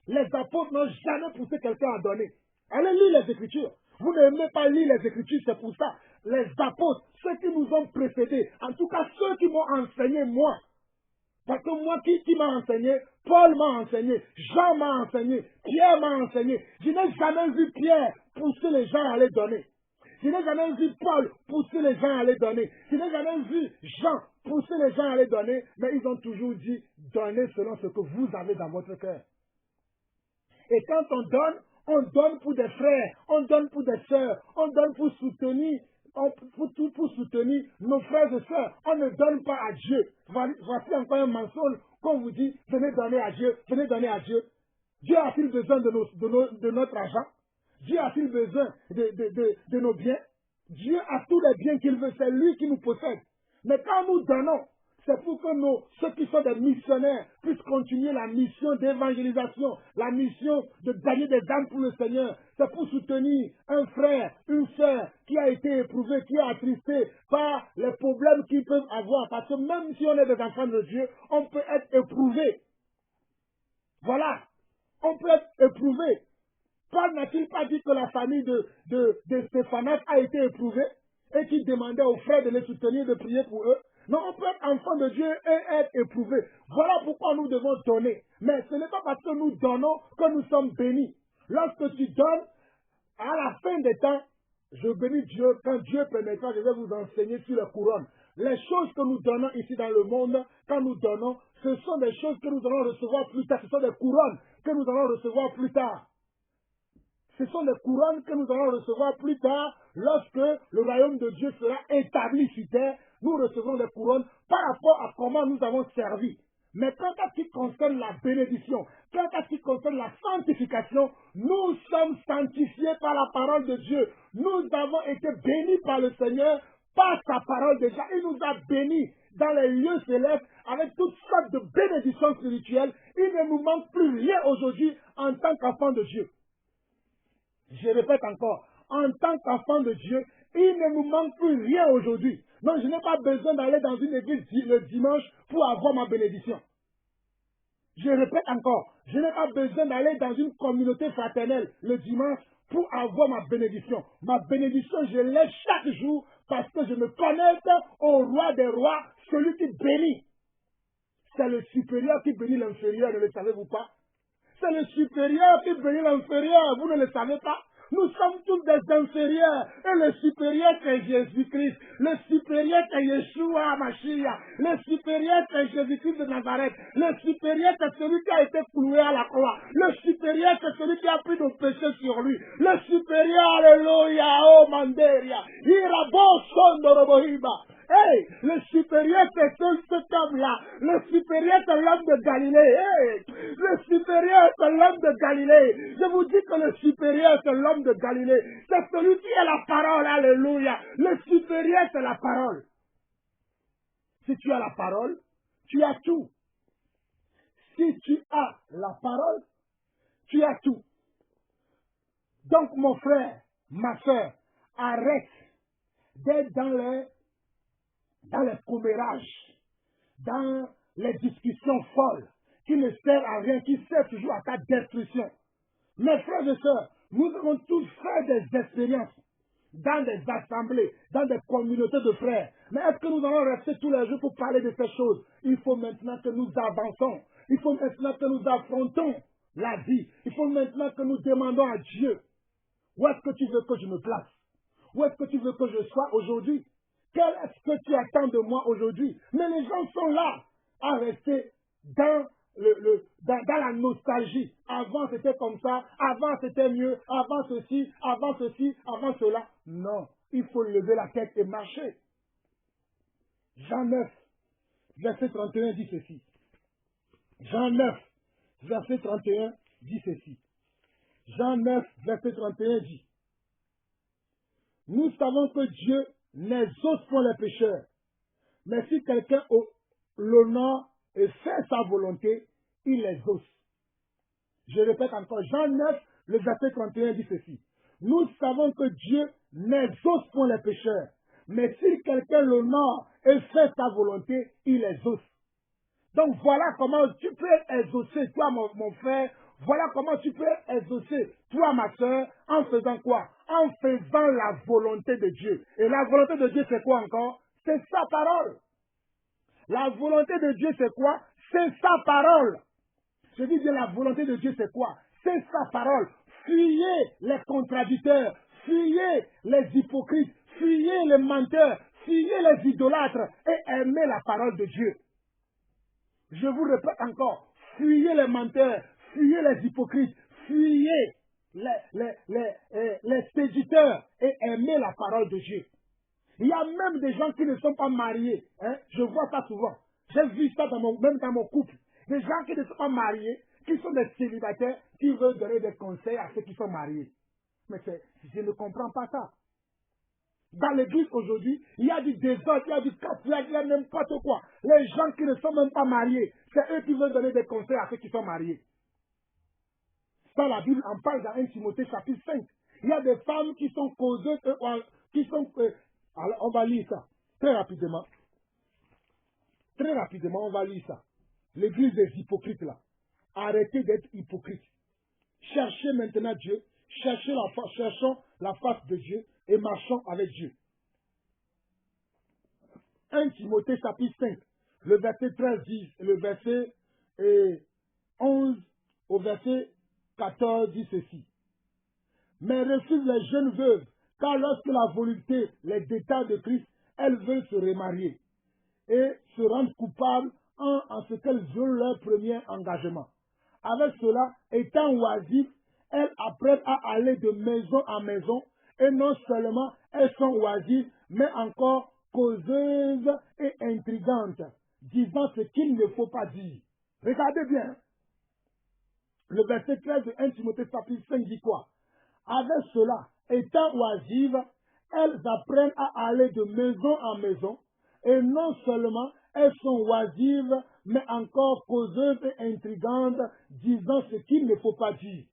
Les apôtres n'ont jamais poussé quelqu'un à donner. Allez lire les Écritures. Vous n'aimez pas lire les Écritures, c'est pour ça. Les apôtres, ceux qui nous ont précédés, en tout cas ceux qui m'ont enseigné, moi. Parce que moi, qui m'a enseigné? Paul m'a enseigné, Jean m'a enseigné, Pierre m'a enseigné. Je n'ai jamais vu Pierre pousser les gens à les donner. Je n'ai jamais vu Paul pousser les gens à les donner. Je n'ai jamais vu Jean pousser les gens à les donner, mais ils ont toujours dit, donnez selon ce que vous avez dans votre cœur. Et quand on donne pour des frères, on donne pour des sœurs, on donne pour soutenir, pour soutenir nos frères et sœurs. On ne donne pas à Dieu. Voici encore un mensonge qu'on vous dit, venez donner à Dieu, venez donner à Dieu. Dieu a-t-il besoin de notre argent? Dieu a-t-il besoin de nos biens? Dieu a tous les biens qu'il veut, c'est lui qui nous possède. Mais quand nous donnons, c'est pour que ceux qui sont des missionnaires puissent continuer la mission d'évangélisation, la mission de gagner des âmes pour le Seigneur. C'est pour soutenir un frère, une sœur qui a été éprouvé, qui est attristé par les problèmes qu'ils peuvent avoir. Parce que même si on est des enfants de Dieu, on peut être éprouvé. Voilà, on peut être éprouvé. Paul n'a-t-il pas dit que la famille de Stéphanas a été éprouvée et qu'il demandait aux frères de les soutenir, de prier pour eux? Non, on peut être enfant de Dieu et être éprouvé. Voilà pourquoi nous devons donner. Mais ce n'est pas parce que nous donnons que nous sommes bénis. Lorsque tu donnes, à la fin des temps, je bénis Dieu, quand Dieu permettra, je vais vous enseigner sur les couronnes. Les choses que nous donnons ici dans le monde, quand nous donnons, ce sont des choses que nous allons recevoir plus tard. Ce sont des couronnes que nous allons recevoir plus tard. Ce sont des couronnes que nous allons recevoir plus tard lorsque le royaume de Dieu sera établi sur terre. Nous recevrons des couronnes par rapport à comment nous avons servi. Mais quand à ce qui concerne la bénédiction, quand à ce qui concerne la sanctification, nous sommes sanctifiés par la parole de Dieu. Nous avons été bénis par le Seigneur, par sa parole déjà. Il nous a bénis dans les lieux célestes avec toutes sortes de bénédictions spirituelles. Il ne nous manque plus rien aujourd'hui en tant qu'enfant de Dieu. Je répète encore, en tant qu'enfant de Dieu, il ne nous manque plus rien aujourd'hui. Non, je n'ai pas besoin d'aller dans une église le dimanche pour avoir ma bénédiction. Je répète encore, je n'ai pas besoin d'aller dans une communauté fraternelle le dimanche pour avoir ma bénédiction. Ma bénédiction, je l'ai chaque jour parce que je me connecte au roi des rois, celui qui bénit. C'est le supérieur qui bénit l'inférieur, ne le savez-vous pas? C'est le supérieur qui bénit l'inférieur, vous ne le savez pas? Nous sommes tous des inférieurs. Et le supérieur c'est Jésus-Christ. Le supérieur c'est Yeshua Mashiach. Le supérieur c'est Jésus-Christ de Nazareth. Le supérieur c'est celui qui a été cloué à la croix. Le supérieur c'est celui qui a pris nos péchés sur lui. Le supérieur, alléluia, oh Manderia. Irabo Sondorobohiba. Hey, le supérieur c'est cet homme-là. Le supérieur c'est l'homme de Galilée. Hey, le supérieur c'est l'homme de Galilée. Je vous dis que le supérieur c'est l'homme de Galilée. C'est celui qui est la parole. Alléluia. Le supérieur c'est la parole. Si tu as la parole, tu as tout. Si tu as la parole, tu as tout. Donc mon frère, ma soeur, arrête d'être dans les commérages, dans les discussions folles, qui ne servent à rien, qui servent toujours à ta destruction. Mes frères et sœurs, nous avons tous fait des expériences dans des assemblées, dans des communautés de frères. Mais est-ce que nous allons rester tous les jours pour parler de ces choses? Il faut maintenant que nous avançons. Il faut maintenant que nous affrontons la vie. Il faut maintenant que nous demandons à Dieu, où est-ce que tu veux que je me place? Où est-ce que tu veux que je sois aujourd'hui? Quel est-ce que tu attends de moi aujourd'hui? Mais les gens sont là à rester dans la nostalgie. Avant c'était comme ça, avant c'était mieux, avant ceci, avant cela. Non, il faut lever la tête et marcher. Jean 9, verset 31 dit ceci. Jean 9, verset 31 dit ceci. Jean 9, verset 31 dit. Nous savons que Dieu n'exauce point les pécheurs. Mais si quelqu'un l'honore et fait sa volonté, il l'exauce. Je répète encore, Jean 9, le verset 31 dit ceci. Nous savons que Dieu n'exauce point les pécheurs. Mais si quelqu'un l'honore et fait sa volonté, il exauce. Donc voilà comment tu peux exaucer, toi mon frère, voilà comment tu peux exaucer, toi ma soeur, en faisant quoi? En faisant la volonté de Dieu. Et la volonté de Dieu c'est quoi encore? C'est sa parole. La volonté de Dieu c'est quoi? C'est sa parole. Je dis bien la volonté de Dieu c'est quoi? C'est sa parole. Fuyez les contradicteurs, fuyez les hypocrites, fuyez les menteurs, fuyez les idolâtres et aimez la parole de Dieu. Je vous répète encore, fuyez les menteurs, fuyez les hypocrites, fuyez les séducteurs et aimez la parole de Dieu. Il y a même des gens qui ne sont pas mariés. Hein? Je vois ça souvent. J'ai vu ça même dans mon couple. Des gens qui ne sont pas mariés, qui sont des célibataires, qui veulent donner des conseils à ceux qui sont mariés. Mais je ne comprends pas ça. Dans l'église aujourd'hui, il y a du désordre, il y a du casse-pied, il y a n'importe quoi. Les gens qui ne sont même pas mariés, c'est eux qui veulent donner des conseils à ceux qui sont mariés. Dans la Bible, on parle dans 1 Timothée chapitre 5. Il y a des femmes qui sont causeuses, qui sont... alors, on va lire ça très rapidement. Très rapidement, on va lire ça. L'église des hypocrites là. Arrêtez d'être hypocrite. Cherchez maintenant Dieu. Cherchons la face de Dieu et marchons avec Dieu. 1 Timothée chapitre 5, le verset 13 dit, le verset 11 au verset 14 dit ceci. Mais refuse les jeunes veuves, car lorsque la volupté les détache de Christ, elles veulent se remarier et se rendre coupables en ce qu'elles veulent leur premier engagement. Avec cela, étant oisives, elles apprennent à aller de maison en maison, et non seulement elles sont oisives, mais encore causeuses et intrigantes, disant ce qu'il ne faut pas dire. Regardez bien. Le verset 13 de 1 Timothée chapitre 5 dit quoi? Avec cela, étant oisives, elles apprennent à aller de maison en maison, et non seulement elles sont oisives, mais encore causeuses et intrigantes, disant ce qu'il ne faut pas dire.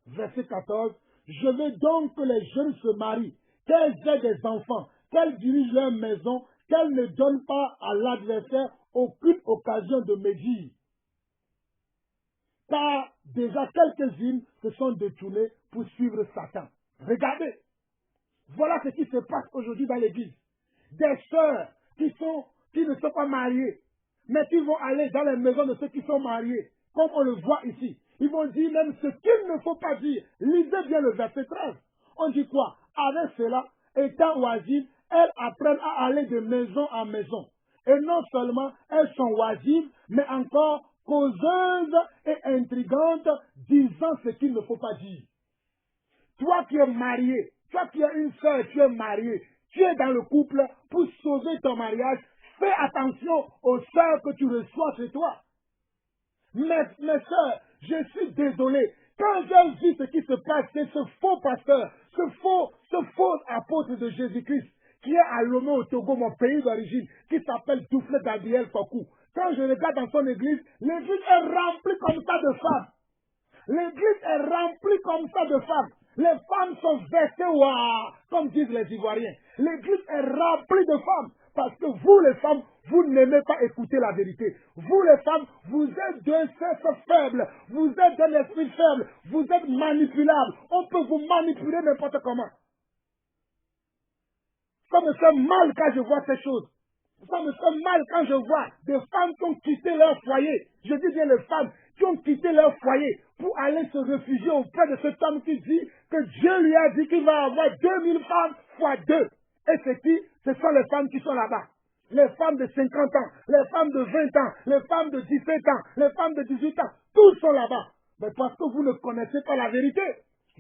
Verset 14. Je veux donc que les jeunes se marient, qu'elles aient des enfants, qu'elles dirigent leur maison, qu'elles ne donnent pas à l'adversaire aucune occasion de médire. Car déjà quelques-unes se sont détournées pour suivre Satan. Regardez, voilà ce qui se passe aujourd'hui dans l'église. Des sœurs qui ne sont pas mariées, mais qui vont aller dans les maisons de ceux qui sont mariés, comme on le voit ici. Ils vont dire même ce qu'il ne faut pas dire. Lisez bien le verset 13. On dit quoi? Avec cela, étant oisives, elles apprennent à aller de maison en maison. Et non seulement elles sont oisives, mais encore causeuses et intrigantes, disant ce qu'il ne faut pas dire. Toi qui es marié, toi qui es une sœur, tu es marié, tu es dans le couple, pour sauver ton mariage, fais attention aux sœurs que tu reçois chez toi. Mes sœurs, je suis désolé. Quand j'ai vu ce qui se passe, c'est ce faux pasteur, ce faux apôtre de Jésus-Christ, qui est à Lomé au Togo, mon pays d'origine, qui s'appelle Douflet Gabriel Fokou. Quand je regarde dans son église est remplie comme ça de femmes. L'église est remplie comme ça de femmes. Les femmes sont vêtées, comme disent les Ivoiriens. L'église est remplie de femmes. Parce que vous, les femmes, vous n'aimez pas écouter la vérité. Vous, les femmes, vous êtes d'un sexe faible. Vous êtes d'un esprit faible. Vous êtes manipulables. On peut vous manipuler n'importe comment. Ça me fait mal quand je vois ces choses. Ça me fait mal quand je vois des femmes qui ont quitté leur foyer. Je dis bien les femmes qui ont quitté leur foyer pour aller se réfugier auprès de cet homme qui dit que Dieu lui a dit qu'il va avoir 2000 femmes fois 2. Et c'est qui? Ce sont les femmes qui sont là-bas. Les femmes de 50 ans, les femmes de 20 ans, les femmes de 17 ans, les femmes de 18 ans, tous sont là-bas. Mais parce que vous ne connaissez pas la vérité.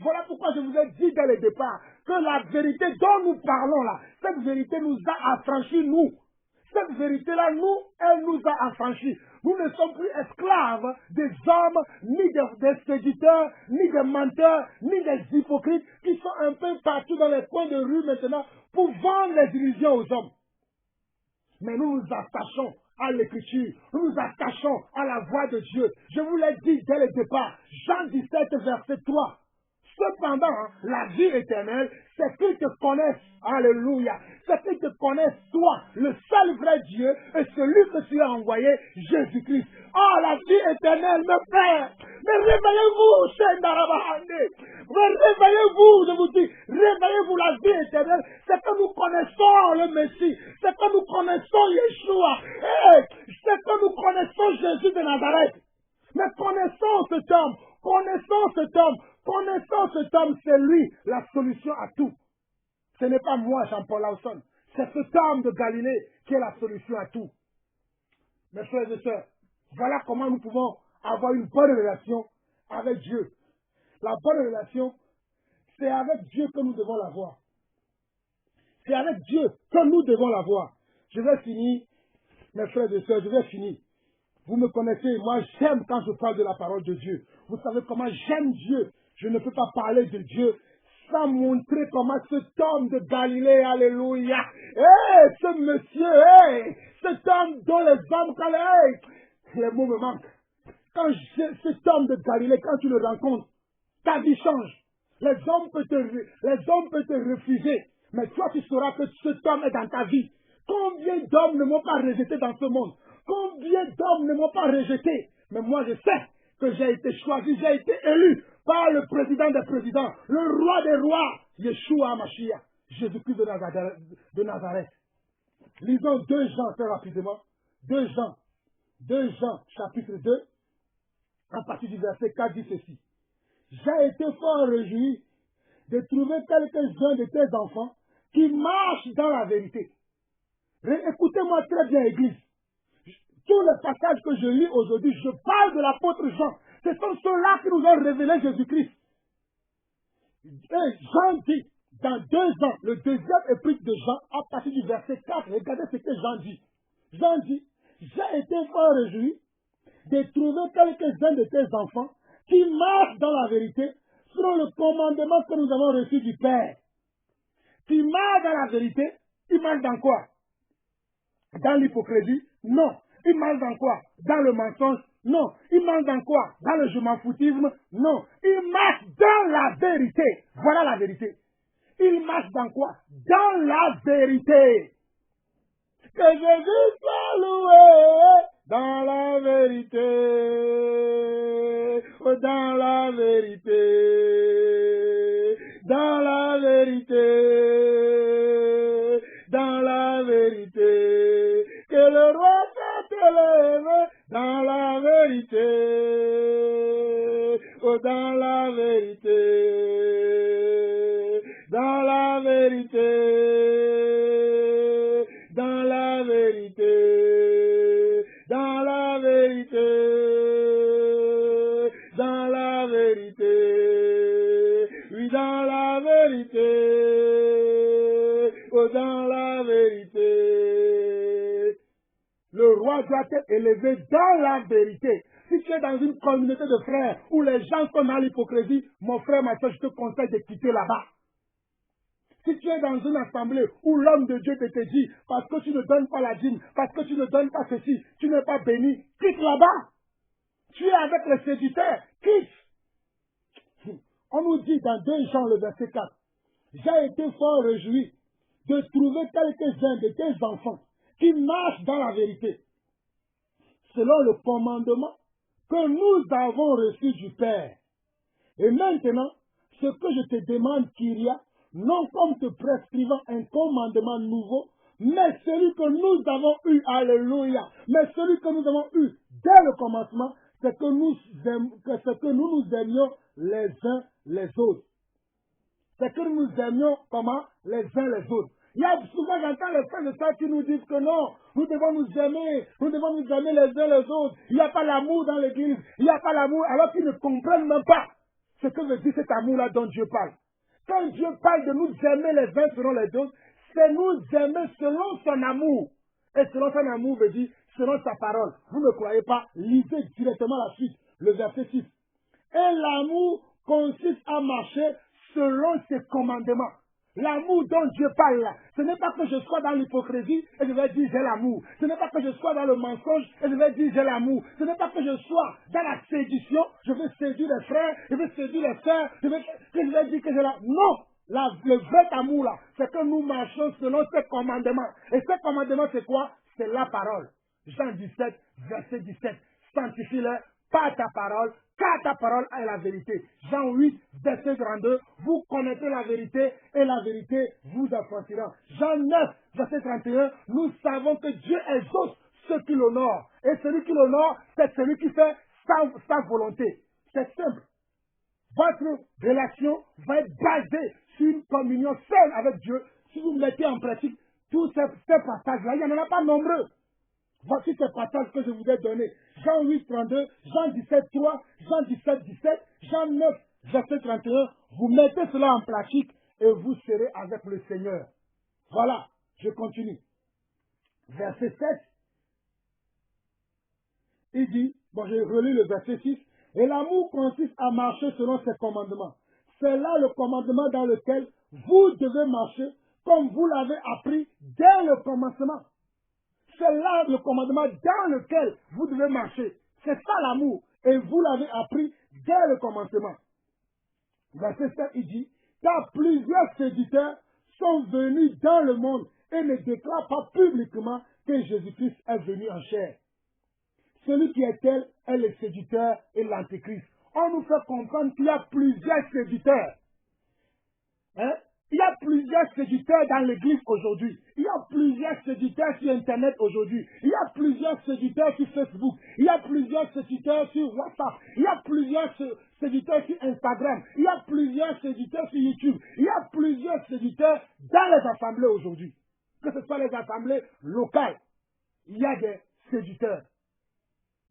Voilà pourquoi je vous ai dit dès le départ que la vérité dont nous parlons là, cette vérité nous a affranchis, nous. Cette vérité-là, nous, elle nous a affranchis. Nous ne sommes plus esclaves des hommes, ni des séducteurs, ni des menteurs, ni des hypocrites qui sont un peu partout dans les coins de rue maintenant pour vendre les illusions aux hommes. Mais nous nous attachons à l'écriture, nous nous attachons à la voix de Dieu. Je vous l'ai dit dès le départ, Jean 17, verset 3. Cependant, la vie éternelle, c'est qu'ils te connaissent, alléluia, c'est qu'ils te connaissent, toi, le seul vrai Dieu, et celui que tu as envoyé, Jésus-Christ. Oh, la vie éternelle, mes frères, mais réveillez-vous, Shendarabahande, mais réveillez-vous, je vous dis, réveillez-vous, la vie éternelle, c'est que nous connaissons le Messie, c'est que nous connaissons Yeshua, c'est que nous connaissons Jésus de Nazareth. Mais connaissons cet homme, connaissons cet homme, connaissons cet homme, c'est lui la solution à tout. Ce n'est pas moi, Jean-Paul Lawson, c'est cet homme de Galilée qui est la solution à tout. Mes frères et sœurs, voilà comment nous pouvons avoir une bonne relation avec Dieu. La bonne relation, c'est avec Dieu que nous devons l'avoir. C'est avec Dieu que nous devons l'avoir. Je vais finir, mes frères et sœurs, je vais finir. Vous me connaissez, moi j'aime quand je parle de la parole de Dieu. Vous savez comment j'aime Dieu. Je ne peux pas parler de Dieu sans montrer comment cet homme de Galilée, alléluia, ce monsieur, cet homme dont les hommes, les mots me manquent. Quand cet homme de Galilée, quand tu le rencontres, ta vie change. Les hommes peuvent te refuser, mais toi tu sauras que cet homme est dans ta vie. Combien d'hommes ne m'ont pas rejeté dans ce monde? Combien d'hommes ne m'ont pas rejeté? Mais moi je sais que j'ai été choisi, j'ai été élu par le président des présidents, le roi des rois, Yeshua Mashiach, Jésus-Christ de Nazareth. Lisons 2 Jean très rapidement. 2 Jean chapitre 2, à partir du verset 4 dit ceci. J'ai été fort réjoui de trouver quelques-uns de tes enfants qui marchent dans la vérité. Écoutez-moi très bien, Église. Tous les passages que je lis aujourd'hui, je parle de l'apôtre Jean. Ce sont ceux-là qui nous ont révélé Jésus-Christ. Et Jean dit, dans 2 Jean, le deuxième épître de Jean, à partir du verset 4, regardez ce que Jean dit. Jean dit, j'ai été fort réjoui de trouver quelques-uns de tes enfants qui marchent dans la vérité selon le commandement que nous avons reçu du Père. Qui marchent dans la vérité, ils marchent dans quoi? Dans l'hypocrisie? Non. Ils marchent dans quoi? Dans le mensonge? Non. Ils marchent dans quoi? Dans le je m'en foutisme? Non. Ils marchent dans la vérité. Voilà la vérité. Ils marchent dans quoi? Dans la vérité. Que Jésus soit loué dans la vérité. Oh, dans la vérité. Dans la vérité. Dans la vérité. Que le roi s'élève dans la vérité. Oh, dans la vérité. Dans la vérité. Dans la vérité. Dans la vérité. Dans la vérité. Oui, dans la vérité. Oh, dans la vérité. Le roi doit être élevé dans la vérité. Si tu es dans une communauté de frères où les gens sont dans l'hypocrisie, mon frère, ma soeur, je te conseille de quitter là-bas. Si tu es dans une assemblée où l'homme de Dieu te dit, parce que tu ne donnes pas la dîme, parce que tu ne donnes pas ceci, tu n'es pas béni, quitte là-bas. Tu es avec les séducteurs, quitte. On nous dit dans 2 Jean le verset 4, j'ai été fort réjoui de trouver quelques-uns de tes enfants qui marchent dans la vérité, selon le commandement que nous avons reçu du Père. Et maintenant, ce que je te demande, Kyria, non comme te prescrivant un commandement nouveau, mais celui que nous avons eu, alléluia, mais celui que nous avons eu dès le commencement, c'est que nous nous aimions les uns les autres. C'est que nous nous aimions comment? Les uns les autres. Il y a souvent, j'entends les frères de ça qui nous disent que non, nous devons nous aimer les uns les autres. Il n'y a pas l'amour dans l'église, il n'y a pas l'amour, alors qu'ils ne comprennent même pas ce que veut dire cet amour-là dont Dieu parle. Quand Dieu parle de nous aimer les uns selon les autres, c'est nous aimer selon son amour. Et selon son amour veut dire selon sa parole. Vous ne croyez pas? Lisez directement la suite, le verset 6. Et l'amour consiste à marcher selon ses commandements. L'amour dont Dieu parle là, ce n'est pas que je sois dans l'hypocrisie et je vais dire j'ai l'amour. Ce n'est pas que je sois dans le mensonge et je vais dire j'ai l'amour. Ce n'est pas que je sois dans la séduction, je vais séduire les frères, je vais séduire les sœurs, que je vais dire que j'ai l'amour. Non! Le vrai amour là, c'est que nous marchons selon ses commandements. Et ces commandements c'est quoi? C'est la parole. Jean 17, verset 17. Sanctifie-les par ta parole, car ta parole est la vérité. Jean 8, verset 32. Vous connaissez la vérité et la vérité vous affranchira. Jean 9, verset 31. Nous savons que Dieu exauce ceux qui l'honorent. Et celui qui l'honore, c'est celui qui fait sa volonté. C'est simple. Votre relation va être basée sur une communion saine avec Dieu. Si vous mettez en pratique tous ces passages-là, il n'y en a pas nombreux. Voici ces passages que je vous ai donnés. Jean 8, 32, Jean 17, 3, Jean 17, 17, Jean 9, verset 31. Vous mettez cela en pratique et vous serez avec le Seigneur. Voilà, je continue. Verset 7, il dit, bon, je relis le verset 6, et l'amour consiste à marcher selon ses commandements. C'est là le commandement dans lequel vous devez marcher comme vous l'avez appris dès le commencement. C'est là le commandement dans lequel vous devez marcher. C'est ça l'amour. Et vous l'avez appris dès le commencement. Verset 7, il dit, car plusieurs séducteurs sont venus dans le monde et ne déclarent pas publiquement que Jésus-Christ est venu en chair. Celui qui est tel est le séducteur et l'antéchrist. On nous fait comprendre qu'il y a plusieurs séducteurs. Hein? Il y a plusieurs séducteurs dans l'église aujourd'hui. Il y a plusieurs séducteurs sur Internet aujourd'hui. Il y a plusieurs séducteurs sur Facebook. Il y a plusieurs séducteurs sur WhatsApp. Il y a plusieurs séducteurs sur Instagram. Il y a plusieurs séducteurs sur YouTube. Il y a plusieurs séducteurs dans les assemblées aujourd'hui. Que ce soit les assemblées locales, il y a des séducteurs.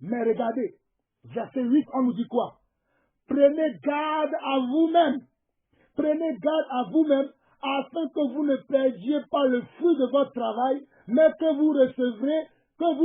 Mais regardez, verset 8, on nous dit quoi? Prenez garde à vous-même. Prenez garde à vous-même afin que vous ne perdiez pas le fruit de votre travail, mais que vous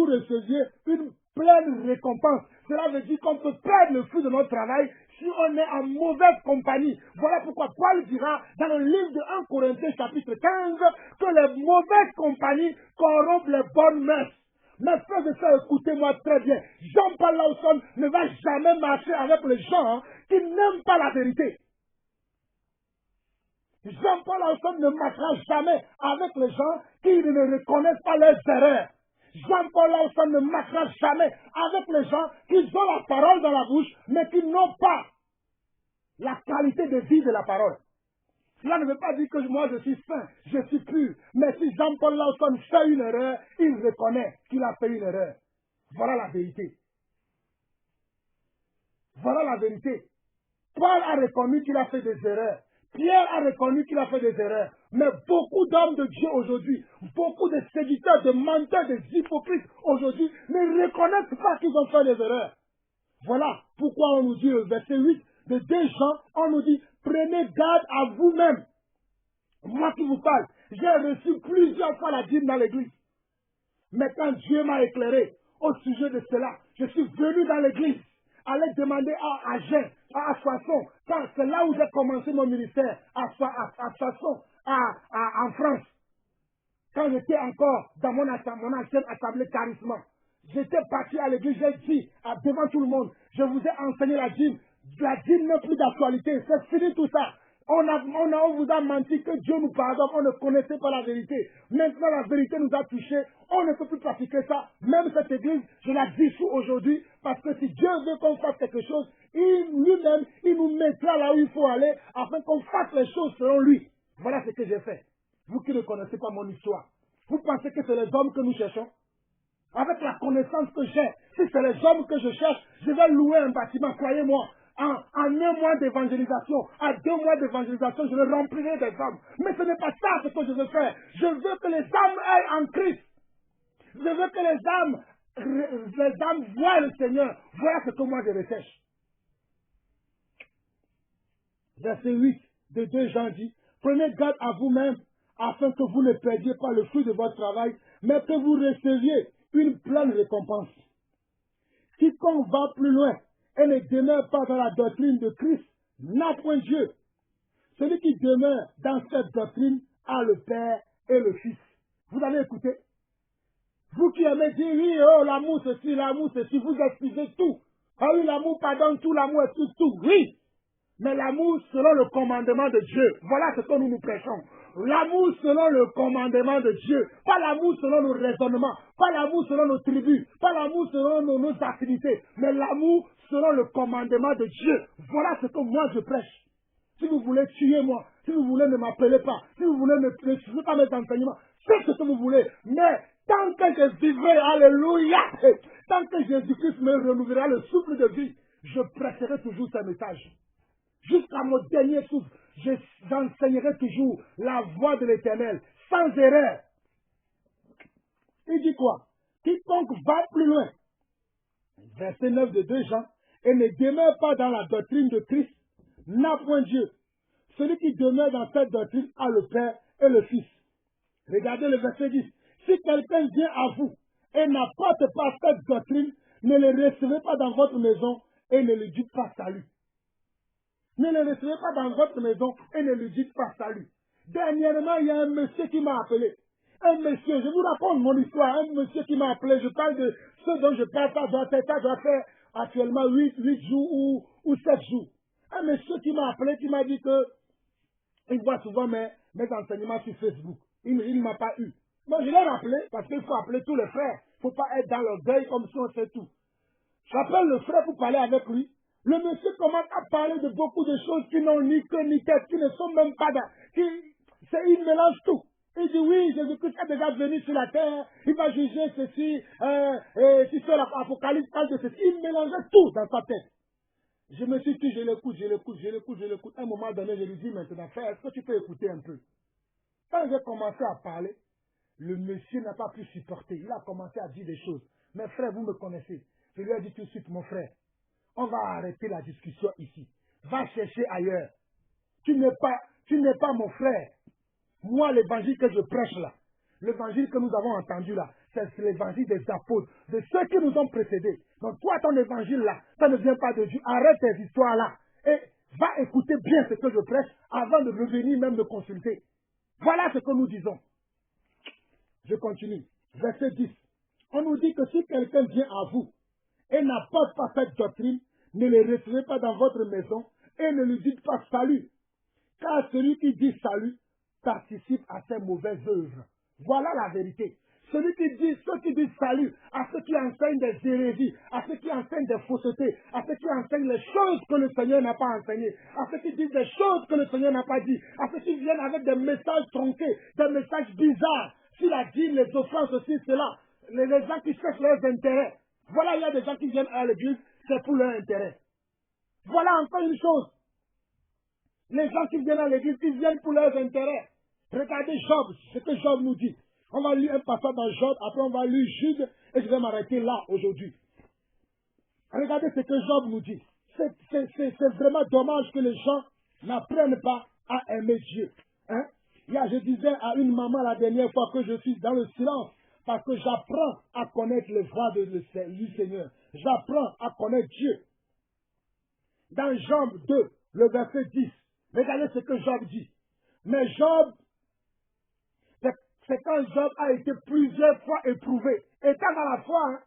receviez une pleine récompense. Cela veut dire qu'on peut perdre le fruit de notre travail si on est en mauvaise compagnie. Voilà pourquoi Paul dira dans le livre de 1 Corinthiens chapitre 15 que les mauvaises compagnies corrompent les bonnes mœurs. Mes frères et sœurs, écoutez-moi très bien. Jean-Paul Lawson ne va jamais marcher avec les gens qui n'aiment pas la vérité. Jean-Paul Lawson ne marchera jamais avec les gens qui ne reconnaissent pas leurs erreurs. Jean-Paul Lawson ne marchera jamais avec les gens qui ont la parole dans la bouche, mais qui n'ont pas la qualité de vie de la parole. Cela ne veut pas dire que moi je suis saint, je suis pur. Mais si Jean-Paul Lawson fait une erreur, il reconnaît qu'il a fait une erreur. Voilà la vérité. Voilà la vérité. Paul a reconnu qu'il a fait des erreurs. Pierre a reconnu qu'il a fait des erreurs. Mais beaucoup d'hommes de Dieu aujourd'hui, beaucoup de séducteurs, de menteurs, de hypocrites aujourd'hui ne reconnaissent pas qu'ils ont fait des erreurs. Voilà pourquoi on nous dit au verset 8 de 2 Jean, on nous dit, prenez garde à vous-même. Moi qui vous parle, j'ai reçu plusieurs fois la dîme dans l'église. Mais quand Dieu m'a éclairé au sujet de cela, je suis venu dans l'église, aller demander à Agen, à Soissons, quand c'est là où j'ai commencé mon ministère, à Soissons, en France. Quand j'étais encore dans mon ancienne assemblée charisma, j'étais parti à l'église, j'ai dit devant tout le monde, je vous ai enseigné la dîme. La dîme n'est plus d'actualité, c'est fini tout ça. On vous a menti que Dieu nous pardonne, on ne connaissait pas la vérité. Maintenant la vérité nous a touchés, on ne peut plus pratiquer ça. Même cette église, je la dissous aujourd'hui, parce que si Dieu veut qu'on fasse quelque chose, lui-même, il nous mettra là où il faut aller, afin qu'on fasse les choses selon lui. Voilà ce que j'ai fait. Vous qui ne connaissez pas mon histoire, vous pensez que c'est les hommes que nous cherchons? Avec la connaissance que j'ai, si c'est les hommes que je cherche, je vais louer un bâtiment, croyez-moi. En 1 mois d'évangélisation, à 2 mois d'évangélisation, je le remplirai des hommes. Mais ce n'est pas ça ce que je veux faire. Je veux que les âmes aillent en Christ. Je veux que les âmes voient le Seigneur. Voilà ce que moi je recherche. verset 8 de 2 Jean dit, prenez garde à vous-même, afin que vous ne perdiez pas le fruit de votre travail, mais que vous receviez une pleine récompense. Quiconque va plus loin et ne demeure pas dans la doctrine de Christ n'a point Dieu. Celui qui demeure dans cette doctrine a le Père et le Fils. Vous allez écouter. Vous qui aimez dire, oui, oh, l'amour ceci, vous excusez tout. Ah oui, l'amour pardonne tout, l'amour excuse tout. Oui, mais l'amour selon le commandement de Dieu. Voilà ce que nous prêchons. L'amour selon le commandement de Dieu. Pas l'amour selon nos raisonnements. Pas l'amour selon nos tribus. Pas l'amour selon nos affinités. Mais l'amour selon le commandement de Dieu. Voilà ce que moi je prêche. Si vous voulez tuer moi, si vous voulez ne m'appeler pas, si vous voulez ne suivez pas mes enseignements, faites ce que vous voulez. Mais tant que je vivrai, alléluia, tant que Jésus-Christ me renouvellera le souffle de vie, je prêcherai toujours ce message. Jusqu'à mon dernier souffle, j'enseignerai toujours la voix de l'Éternel, sans erreur. Il dit quoi? Quiconque va plus loin, verset 9 de 2 Jean, et ne demeure pas dans la doctrine de Christ, n'a point Dieu. Celui qui demeure dans cette doctrine a le Père et le Fils. Regardez le verset 10. Si quelqu'un vient à vous et n'apporte pas cette doctrine, ne le recevez pas dans votre maison et ne lui dites pas salut. Ne le recevez pas dans votre maison et ne lui dites pas salut. Dernièrement, il y a un monsieur qui m'a appelé. Un monsieur, je vous raconte mon histoire, un monsieur qui m'a appelé, je parle de ce dont je parle, ça doit faire actuellement 8 jours ou 7 jours. Un monsieur qui m'a appelé, qui m'a dit que il voit souvent mes enseignements sur Facebook. Il ne m'a pas eu. Moi, je l'ai rappelé parce qu'il faut appeler tous les frères. Il ne faut pas être dans l'orgueil comme si on sait tout. J'appelle le frère pour parler avec lui. Le monsieur commence à parler de beaucoup de choses qui n'ont ni queue ni tête, qui ne sont même pas dans... Il mélange tout. Il dit oui, Jésus-Christ est déjà venu sur la terre, il va juger ceci, si c'est l'Apocalypse parle de ceci. Il mélangeait tout dans sa tête. Je me suis dit, je l'écoute. À un moment donné, je lui dis maintenant, frère, est-ce que tu peux écouter un peu? Quand j'ai commencé à parler, le monsieur n'a pas pu supporter. Il a commencé à dire des choses. Mais frère, vous me connaissez. Je lui ai dit tout de suite, mon frère, on va arrêter la discussion ici. Va chercher ailleurs. Tu n'es pas mon frère. Moi, l'évangile que je prêche là, l'évangile que nous avons entendu là, c'est l'évangile des apôtres, de ceux qui nous ont précédés. Donc toi, ton évangile là, ça ne vient pas de Dieu. Arrête tes histoires là. Et va écouter bien ce que je prêche avant de revenir même me consulter. Voilà ce que nous disons. Je continue. Verset 10. On nous dit que si quelqu'un vient à vous et n'apporte pas cette doctrine, ne le recevez pas dans votre maison et ne lui dites pas salut. Car celui qui dit salut participe à ses mauvaises œuvres. Voilà la vérité. Ceux qui disent salut à ceux qui enseignent des hérésies, à ceux qui enseignent des faussetés, à ceux qui enseignent les choses que le Seigneur n'a pas enseignées, à ceux qui disent des choses que le Seigneur n'a pas dit, à ceux qui viennent avec des messages tronqués, des messages bizarres. S'il a dit les offenses aussi, cela, les gens qui cherchent leurs intérêts. Voilà, il y a des gens qui viennent à l'église, c'est pour leur intérêt. Voilà encore une chose. Les gens qui viennent à l'église, ils viennent pour leurs intérêts. Regardez Job, ce que Job nous dit. On va lire un passage dans Job, après on va lire Jude, et je vais m'arrêter là aujourd'hui. Regardez ce que Job nous dit. C'est vraiment dommage que les gens n'apprennent pas à aimer Dieu. Hein? Je disais à une maman la dernière fois que je suis dans le silence, parce que j'apprends à connaître les voies du Seigneur. J'apprends à connaître Dieu. Dans Job 2, le verset 10, regardez ce que Job dit. Mais Job, c'est quand Job a été plusieurs fois éprouvé. Étant dans la foi, hein,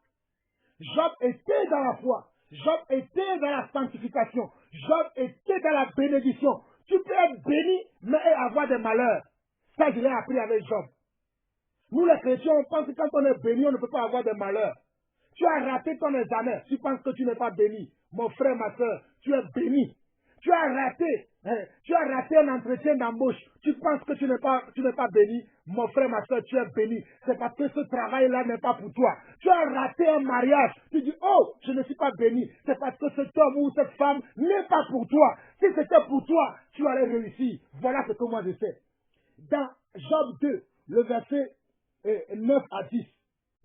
Job était dans la foi. Job était dans la sanctification. Job était dans la bénédiction. Tu peux être béni, mais avoir des malheurs. Ça, je l'ai appris avec Job. Nous, les chrétiens, on pense que quand on est béni, on ne peut pas avoir des malheurs. Tu as raté ton examen. Tu penses que tu n'es pas béni. Mon frère, ma soeur, tu es béni. Tu as raté un entretien d'embauche. Tu penses que tu n'es pas béni. Mon frère, ma soeur, tu es béni. C'est parce que ce travail-là n'est pas pour toi. Tu as raté un mariage. Tu dis, oh, je ne suis pas béni. C'est parce que cet homme ou cette femme n'est pas pour toi. Si c'était pour toi, tu allais réussir. Voilà ce que moi je sais. Dans Job 2, le verset 9 à 10.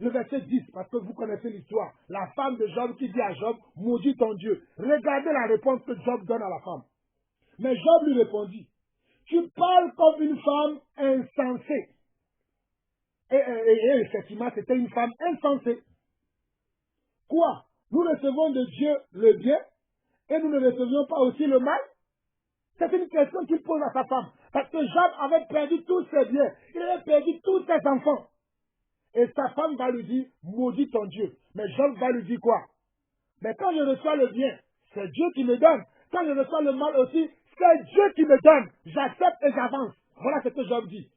Le verset 10, parce que vous connaissez l'histoire. La femme de Job qui dit à Job, maudit ton Dieu. Regardez la réponse que Job donne à la femme. Mais Job lui répondit, tu parles comme une femme insensée. Et effectivement, c'était une femme insensée. Quoi? Nous recevons de Dieu le bien et nous ne recevions pas aussi le mal? C'est une question qu'il pose à sa femme. Parce que Job avait perdu tous ses biens. Il avait perdu tous ses enfants. Et sa femme va lui dire, maudit ton Dieu. Mais Job va lui dire quoi? Mais quand je reçois le bien, c'est Dieu qui me donne. Quand je reçois le mal aussi, c'est Dieu qui me donne. J'accepte et j'avance. Voilà ce que Job dit.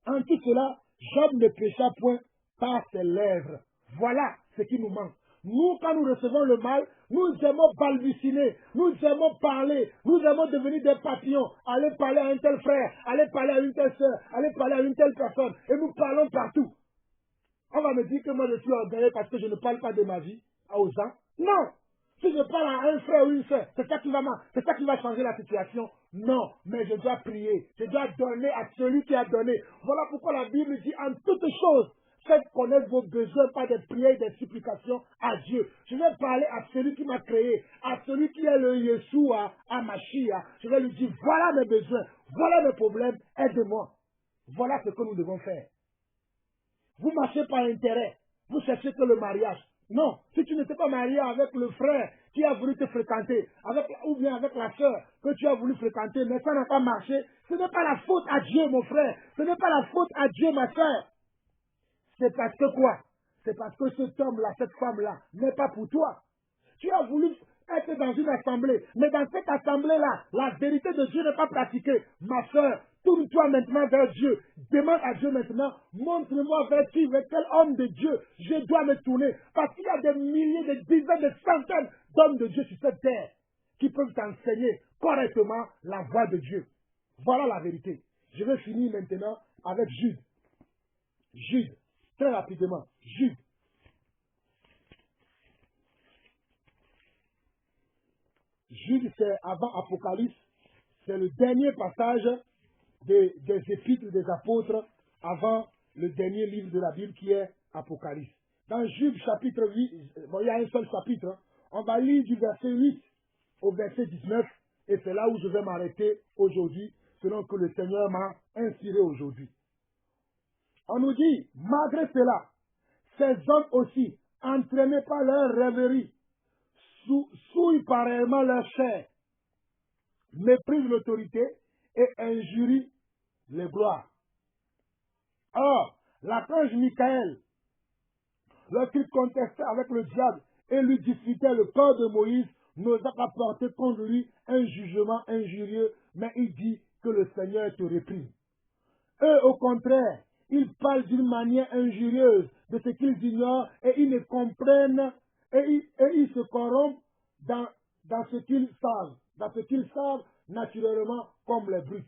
En tout cela, Job ne pécha point par ses lèvres. Voilà ce qui nous manque. Nous, quand nous recevons le mal, nous aimons balbutiner, nous aimons parler, nous aimons devenir des papillons, aller parler à un tel frère, aller parler à une telle soeur, aller parler à une telle personne, et nous parlons partout. On va me dire que moi je suis orgueilleux parce que je ne parle pas de ma vie aux gens. Non! Si je parle à un frère ou une soeur, c'est ça qui va changer la situation. Non, mais je dois prier. Je dois donner à celui qui a donné. Voilà pourquoi la Bible dit en toutes choses, faites connaître vos besoins par des prières et des supplications à Dieu. Je vais parler à celui qui m'a créé, à celui qui est le Yeshua, à Mashiach. Je vais lui dire, voilà mes besoins, voilà mes problèmes, aide-moi. Voilà ce que nous devons faire. Vous marchez par intérêt. Vous cherchez que le mariage. Non, si tu n'étais pas marié avec le frère qui a voulu te fréquenter, ou bien avec la sœur que tu as voulu fréquenter, mais ça n'a pas marché, ce n'est pas la faute à Dieu, mon frère. Ce n'est pas la faute à Dieu, ma sœur. C'est parce que quoi? C'est parce que cet homme-là, cette femme-là, n'est pas pour toi. Tu as voulu être dans une assemblée, mais dans cette assemblée-là, la vérité de Dieu n'est pas pratiquée. Ma soeur, tourne-toi maintenant vers Dieu. Demande à Dieu maintenant, montre-moi vers quel homme de Dieu je dois me tourner. Parce qu'il y a des milliers, des dizaines, des centaines d'hommes de Dieu sur cette terre qui peuvent t'enseigner correctement la voie de Dieu. Voilà la vérité. Je vais finir maintenant avec Jude. Jude, très rapidement. Jude. Jude, c'est avant Apocalypse. C'est le dernier passage des épîtres des apôtres avant le dernier livre de la Bible qui est Apocalypse. Dans Jude chapitre 8, il y a un seul chapitre. Hein. On va lire du verset 8 au verset 19 et c'est là où je vais m'arrêter aujourd'hui selon que le Seigneur m'a inspiré aujourd'hui. On nous dit, malgré cela, ces hommes aussi, entraînés par leur rêverie, souillent pareillement leur chair, méprisent l'autorité et injurient les gloires. Or, l'archange Michael, lorsqu'il contestait avec le diable et lui disputait le corps de Moïse, n'osa pas porter contre lui un jugement injurieux, mais il dit que le Seigneur te réprime. Eux, au contraire, ils parlent d'une manière injurieuse de ce qu'ils ignorent et ils ne comprennent et ils se corrompent dans ce qu'ils savent naturellement comme les brutes.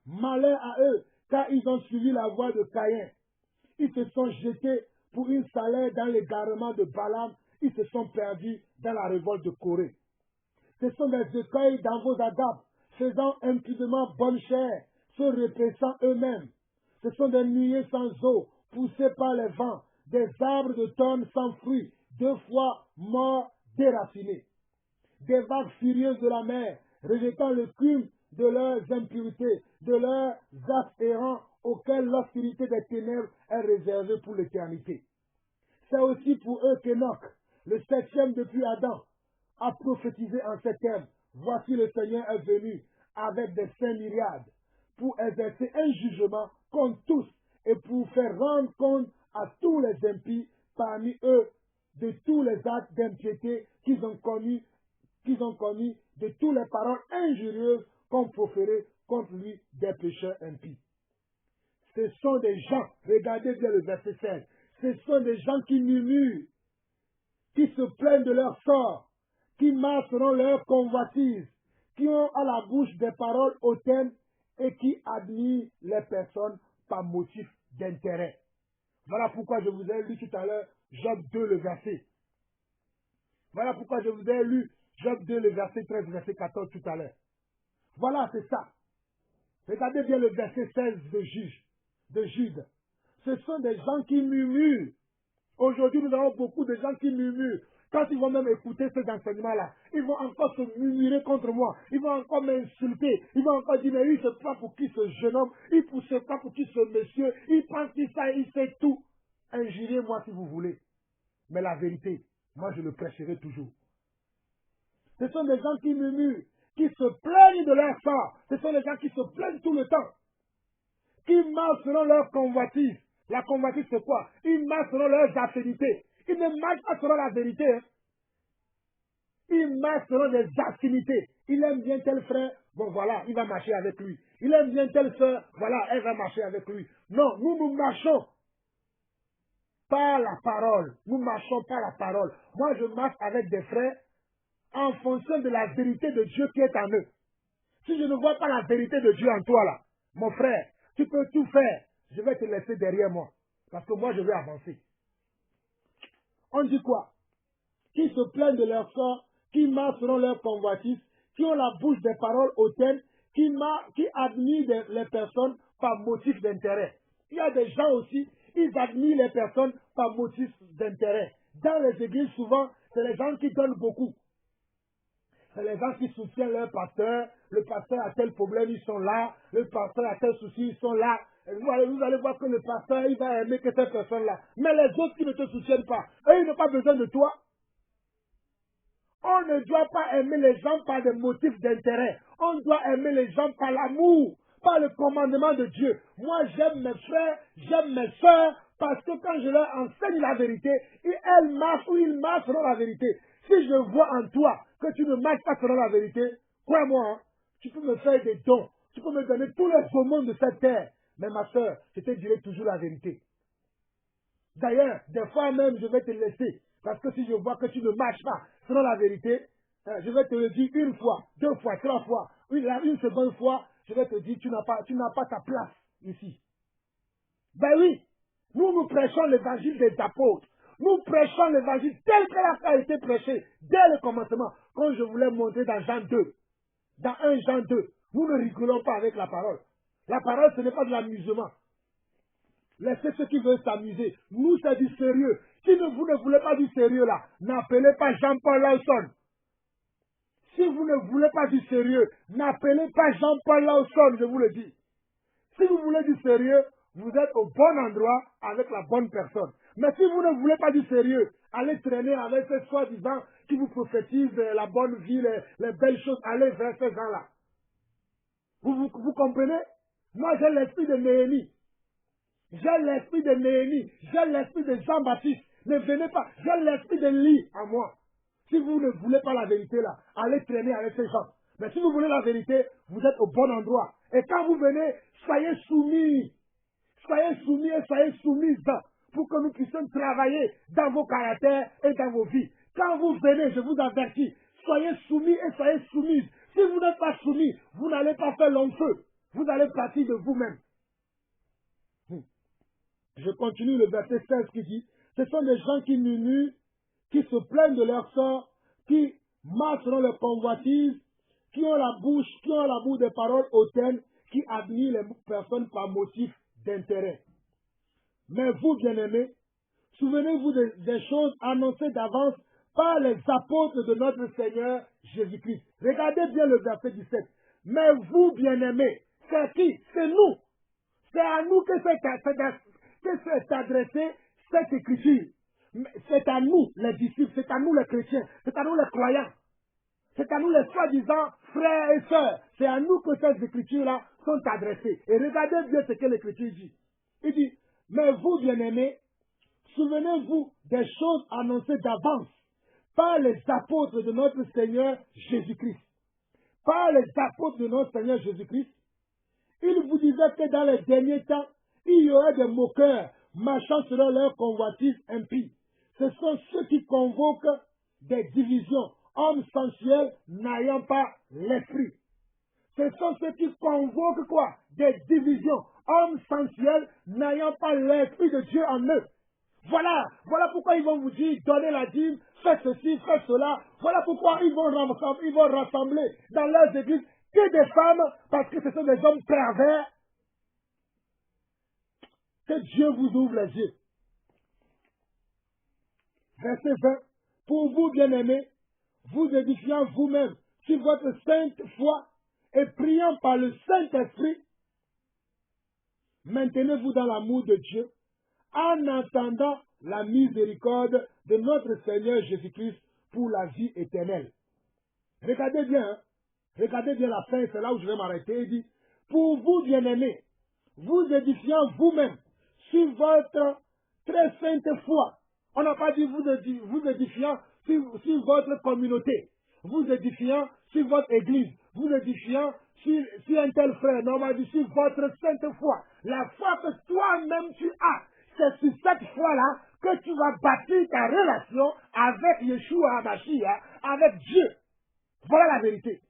Malheur à eux, car ils ont suivi la voie de Caïn. Ils se sont jetés pour une salaire dans l'égarement de Balaam. Ils se sont perdus dans la révolte de Corée. Ce sont des écueils dans vos adaptes, faisant impudemment bonne chair, se repaissant eux-mêmes. Ce sont des nuées sans eau, poussées par les vents, des arbres de tonnes sans fruits, 2 fois morts, déracinés. Des vagues furieuses de la mer, rejetant le crime de leurs impuretés, de leurs actes errants auxquels l'obscurité des ténèbres est réservée pour l'éternité. C'est aussi pour eux qu'Enoch, le 7e depuis Adam, a prophétisé en ces termes. Voici le Seigneur est venu avec des saints myriades pour exercer un jugement contre tous et pour faire rendre compte à tous les impies parmi eux de tous les actes d'impiété qu'ils ont commis, de toutes les paroles injurieuses qu'ont proférées contre lui des pécheurs impies. Ce sont des gens, regardez bien le verset 16, ce sont des gens qui murmurent, qui se plaignent de leur sort, qui marchent selon leur convoitise, qui ont à la bouche des paroles hautaines et qui admirent les personnes par motif d'intérêt. Voilà pourquoi je vous ai lu tout à l'heure Job 2, le verset. Voilà pourquoi je vous ai lu Job 2, le verset 13, verset 14 tout à l'heure. Voilà, c'est ça. Regardez bien le verset 16 de Jude. Ce sont des gens qui murmurent. Aujourd'hui, nous avons beaucoup de gens qui murmurent. Quand ils vont même écouter ces enseignements-là, ils vont encore se murmurer contre moi. Ils vont encore m'insulter. Ils vont encore dire, mais il se prend pour qui ce jeune homme? Il se prend pour qui ce monsieur? Il pense qu'il sait, il sait tout. Injuriez-moi si vous voulez. Mais la vérité, moi je le prêcherai toujours. Ce sont des gens qui murmurent, qui se plaignent de leur sort. Ce sont des gens qui se plaignent tout le temps. Qui marchent selon leur convoitise. La convoitise c'est quoi? Ils marchent selon leurs affinités. Ils ne marchent pas selon la vérité. Hein. Ils marchent selon des affinités. Il aime bien tel frère, bon voilà, il va marcher avec lui. Il aime bien telle soeur, voilà, elle va marcher avec lui. Non, nous marchons par la parole. Nous marchons par la parole. Moi, je marche avec des frères en fonction de la vérité de Dieu qui est en eux. Si je ne vois pas la vérité de Dieu en toi là, mon frère, tu peux tout faire. Je vais te laisser derrière moi. Parce que moi, je vais avancer. On dit quoi? Qui se plaignent de leur sort, qui marchent selon leur convoitise, qui ont la bouche des paroles hautaines, qui admirent les personnes par motif d'intérêt. Il y a des gens aussi, ils admirent les personnes par motif d'intérêt. Dans les églises, souvent, c'est les gens qui donnent beaucoup. C'est les gens qui soutiennent leur pasteur. Le pasteur a tel problème, ils sont là. Le pasteur a tel souci, ils sont là. Vous allez voir que le pasteur, il va aimer que cette personne-là. Mais les autres qui ne te soutiennent pas, eux, ils n'ont pas besoin de toi. On ne doit pas aimer les gens par des motifs d'intérêt. On doit aimer les gens par l'amour, par le commandement de Dieu. Moi, j'aime mes frères, j'aime mes soeurs, parce que quand je leur enseigne la vérité, elles marchent ou ils marchent selon la vérité. Si je vois en toi que tu ne marches pas selon la vérité, crois-moi, hein, tu peux me faire des dons, tu peux me donner tous les aumônes de cette terre. Mais ma soeur, je te dirai toujours la vérité. D'ailleurs, des fois même, je vais te laisser. Parce que si je vois que tu ne marches pas selon la vérité, je vais te le dire une fois, deux fois, trois fois. Une seconde fois, je vais te dire, tu n'as pas ta place ici. Ben oui, nous prêchons l'évangile des apôtres. Nous prêchons l'évangile tel que a été prêché dès le commencement. Quand je voulais montrer dans Jean 2, dans 1 Jean 2, nous ne rigolons pas avec la parole. La parole, ce n'est pas de l'amusement. Laissez ceux qui veulent s'amuser. Nous, c'est du sérieux. Si vous ne voulez pas du sérieux là, n'appelez pas Jean-Paul Lawson. Si vous ne voulez pas du sérieux, n'appelez pas Jean-Paul Lawson, je vous le dis. Si vous voulez du sérieux, vous êtes au bon endroit avec la bonne personne. Mais si vous ne voulez pas du sérieux, allez traîner avec ces soi-disant qui vous prophétisent la bonne vie, les belles choses, allez vers ces gens-là. Vous comprenez? Moi, j'ai l'esprit de Néhémie. J'ai l'esprit de Néhémie. J'ai l'esprit de Jean-Baptiste. Ne venez pas. J'ai l'esprit de Lie en moi. Si vous ne voulez pas la vérité là, allez traîner avec ces gens. Mais si vous voulez la vérité, vous êtes au bon endroit. Et quand vous venez, soyez soumis. Soyez soumis et soyez soumises pour que nous puissions travailler dans vos caractères et dans vos vies. Quand vous venez, je vous avertis, soyez soumis et soyez soumises. Si vous n'êtes pas soumis, vous n'allez pas faire long feu. Vous allez partir de vous-même. Je continue le verset 16 qui dit, ce sont des gens qui murmurent, qui se plaignent de leur sort, qui marchent selon leurs convoitises, qui ont la bouche des paroles hautaines, qui admirent les personnes par motif d'intérêt. Mais vous, bien-aimés, souvenez-vous des choses annoncées d'avance par les apôtres de notre Seigneur Jésus-Christ. Regardez bien le verset 17. Mais vous, bien-aimés, c'est qui? C'est nous. C'est à nous que s'est adressée cette écriture. C'est à nous, les disciples, c'est à nous les chrétiens, c'est à nous les croyants. C'est à nous les soi-disant frères et sœurs. C'est à nous que ces écritures-là sont adressées. Et regardez bien ce que l'écriture dit. Il dit, mais vous, bien-aimés, souvenez-vous des choses annoncées d'avance par les apôtres de notre Seigneur Jésus-Christ. Par les apôtres de notre Seigneur Jésus-Christ, il vous disait que dans les derniers temps, il y aurait des moqueurs marchant selon leur convoitise impie. Ce sont ceux qui convoquent des divisions, hommes sensuels n'ayant pas l'esprit. Ce sont ceux qui convoquent quoi? Des divisions, hommes sensuels n'ayant pas l'esprit de Dieu en eux. Voilà pourquoi ils vont vous dire, donnez la dîme, faites ceci, faites cela. Voilà pourquoi ils vont rassembler dans leurs églises que des femmes, parce que ce sont des hommes pervers. Que Dieu vous ouvre les yeux. Verset 20. Pour vous, bien-aimés, vous édifiant vous-même sur votre sainte foi et priant par le Saint-Esprit, maintenez-vous dans l'amour de Dieu en attendant la miséricorde de notre Seigneur Jésus-Christ pour la vie éternelle. Regardez bien, hein? Regardez bien la fin, c'est là où je vais m'arrêter. Il dit, pour vous, bien-aimés, vous édifiant vous-même sur votre très sainte foi. On n'a pas dit vous édifiant sur votre communauté, vous édifiant sur votre église, vous édifiant sur un tel frère. Non, on m'a dit sur votre sainte foi. La foi que toi-même tu as, c'est sur cette foi-là que tu vas bâtir ta relation avec Yeshua HaMashiach, avec Dieu. Voilà la vérité.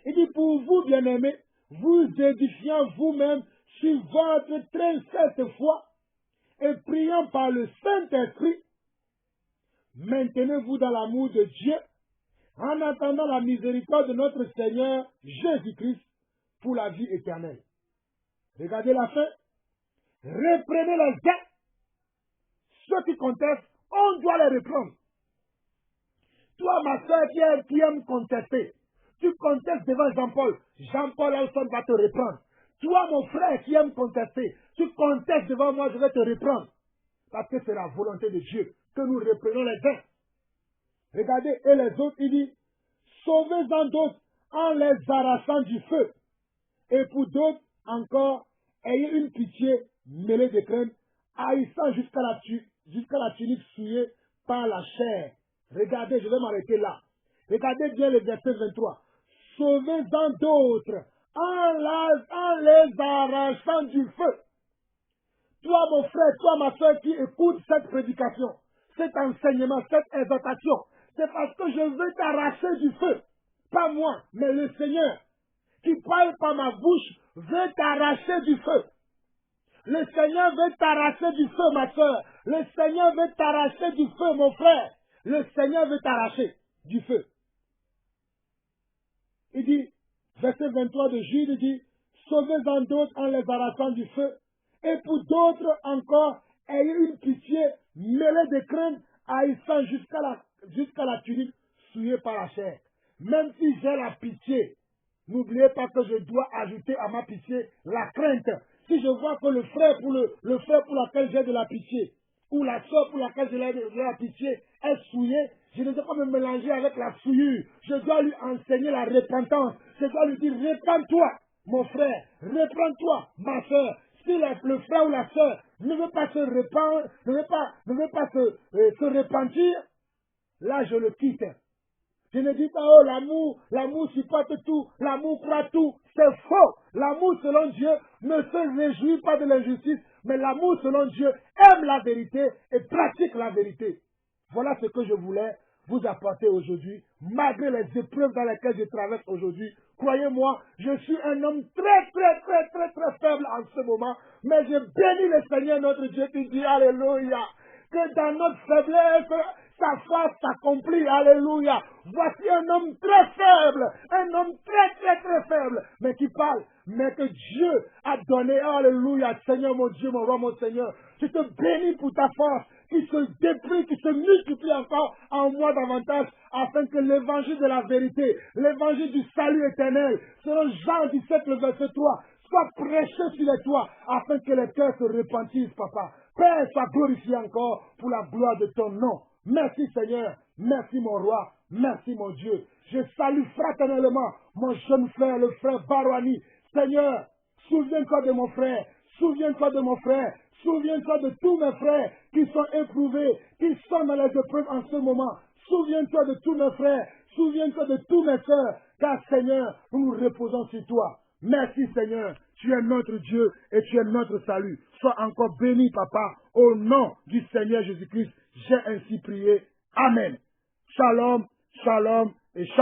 Il dit, pour vous, bien-aimés, vous édifiant vous-même sur votre très sainte foi et priant par le Saint-Esprit, maintenez-vous dans l'amour de Dieu en attendant la miséricorde de notre Seigneur Jésus-Christ pour la vie éternelle. Regardez la fin. Reprenez les gens. Ceux qui contestent, on doit les reprendre. Toi, ma soeur qui aime contester, tu contestes devant Jean-Paul. Jean-Paul Alson va te reprendre. Toi, mon frère qui aime contester, tu contestes devant moi, je vais te reprendre. Parce que c'est la volonté de Dieu que nous reprenons les uns. Regardez, et les autres, il dit, sauvez-en d'autres en les arrachant du feu. Et pour d'autres encore, ayez une pitié mêlée de crainte, haïssant jusqu'à la tunique souillée par la chair. Regardez, je vais m'arrêter là. Regardez bien le verset 23. Sauvez-en d'autres en les arrachant du feu. Toi, mon frère, toi, ma soeur, qui écoute cette prédication, cet enseignement, cette exhortation, c'est parce que je veux t'arracher du feu. Pas moi, mais le Seigneur, qui parle par ma bouche, veut t'arracher du feu. Le Seigneur veut t'arracher du feu, ma soeur. Le Seigneur veut t'arracher du feu, mon frère. Le Seigneur veut t'arracher du feu. Il dit, verset 23 de Jude, il dit, sauvez-en d'autres en les arrachant du feu. Et pour d'autres encore, ayez une pitié mêlée de crainte, haïssant jusqu'à la tunique souillée par la chair. Même si j'ai la pitié, n'oubliez pas que je dois ajouter à ma pitié la crainte. Si je vois que le frère pour lequel j'ai de la pitié, ou la soeur pour laquelle j'ai de la pitié est souillée, je ne dois pas me mélanger avec la souillure. Je dois lui enseigner la repentance. Je dois lui dire, repends-toi, mon frère, repends-toi, ma soeur. Si le frère ou la soeur ne veut pas se répandre, ne veut pas se repentir, là je le quitte. Je ne dis pas, oh, l'amour supporte tout, l'amour croit tout. C'est faux. L'amour selon Dieu ne se réjouit pas de l'injustice, mais l'amour selon Dieu aime la vérité et pratique la vérité. Voilà ce que je voulais vous apporter aujourd'hui, malgré les épreuves dans lesquelles je traverse aujourd'hui. Croyez-moi, je suis un homme très faible en ce moment, mais je bénis le Seigneur notre Dieu qui dit, alléluia, que dans notre faiblesse, sa foi s'accomplit, alléluia. Voici un homme très faible, un homme très faible, mais qui parle, mais que Dieu a donné, alléluia, Seigneur mon Dieu, mon roi, mon Seigneur. Je te bénis pour ta force, qui se déplie, qui se multiplie encore en moi davantage, afin que l'évangile de la vérité, l'évangile du salut éternel, selon Jean 17, le verset 3, soit prêché sur les toits, afin que les cœurs se repentissent, papa. Père, sois glorifié encore pour la gloire de ton nom. Merci Seigneur, merci mon roi, merci mon Dieu. Je salue fraternellement mon jeune frère, le frère Barouani. Seigneur, souviens-toi de mon frère, souviens-toi de mon frère, souviens-toi de tous mes frères qui sont éprouvés, qui sont dans les épreuves en ce moment. Souviens-toi de tous mes frères, souviens-toi de tous mes sœurs, car Seigneur, nous nous reposons sur toi. Merci Seigneur, tu es notre Dieu et tu es notre salut. Sois encore béni, papa, au nom du Seigneur Jésus-Christ. J'ai ainsi prié. Amen. Shalom, shalom et shalom.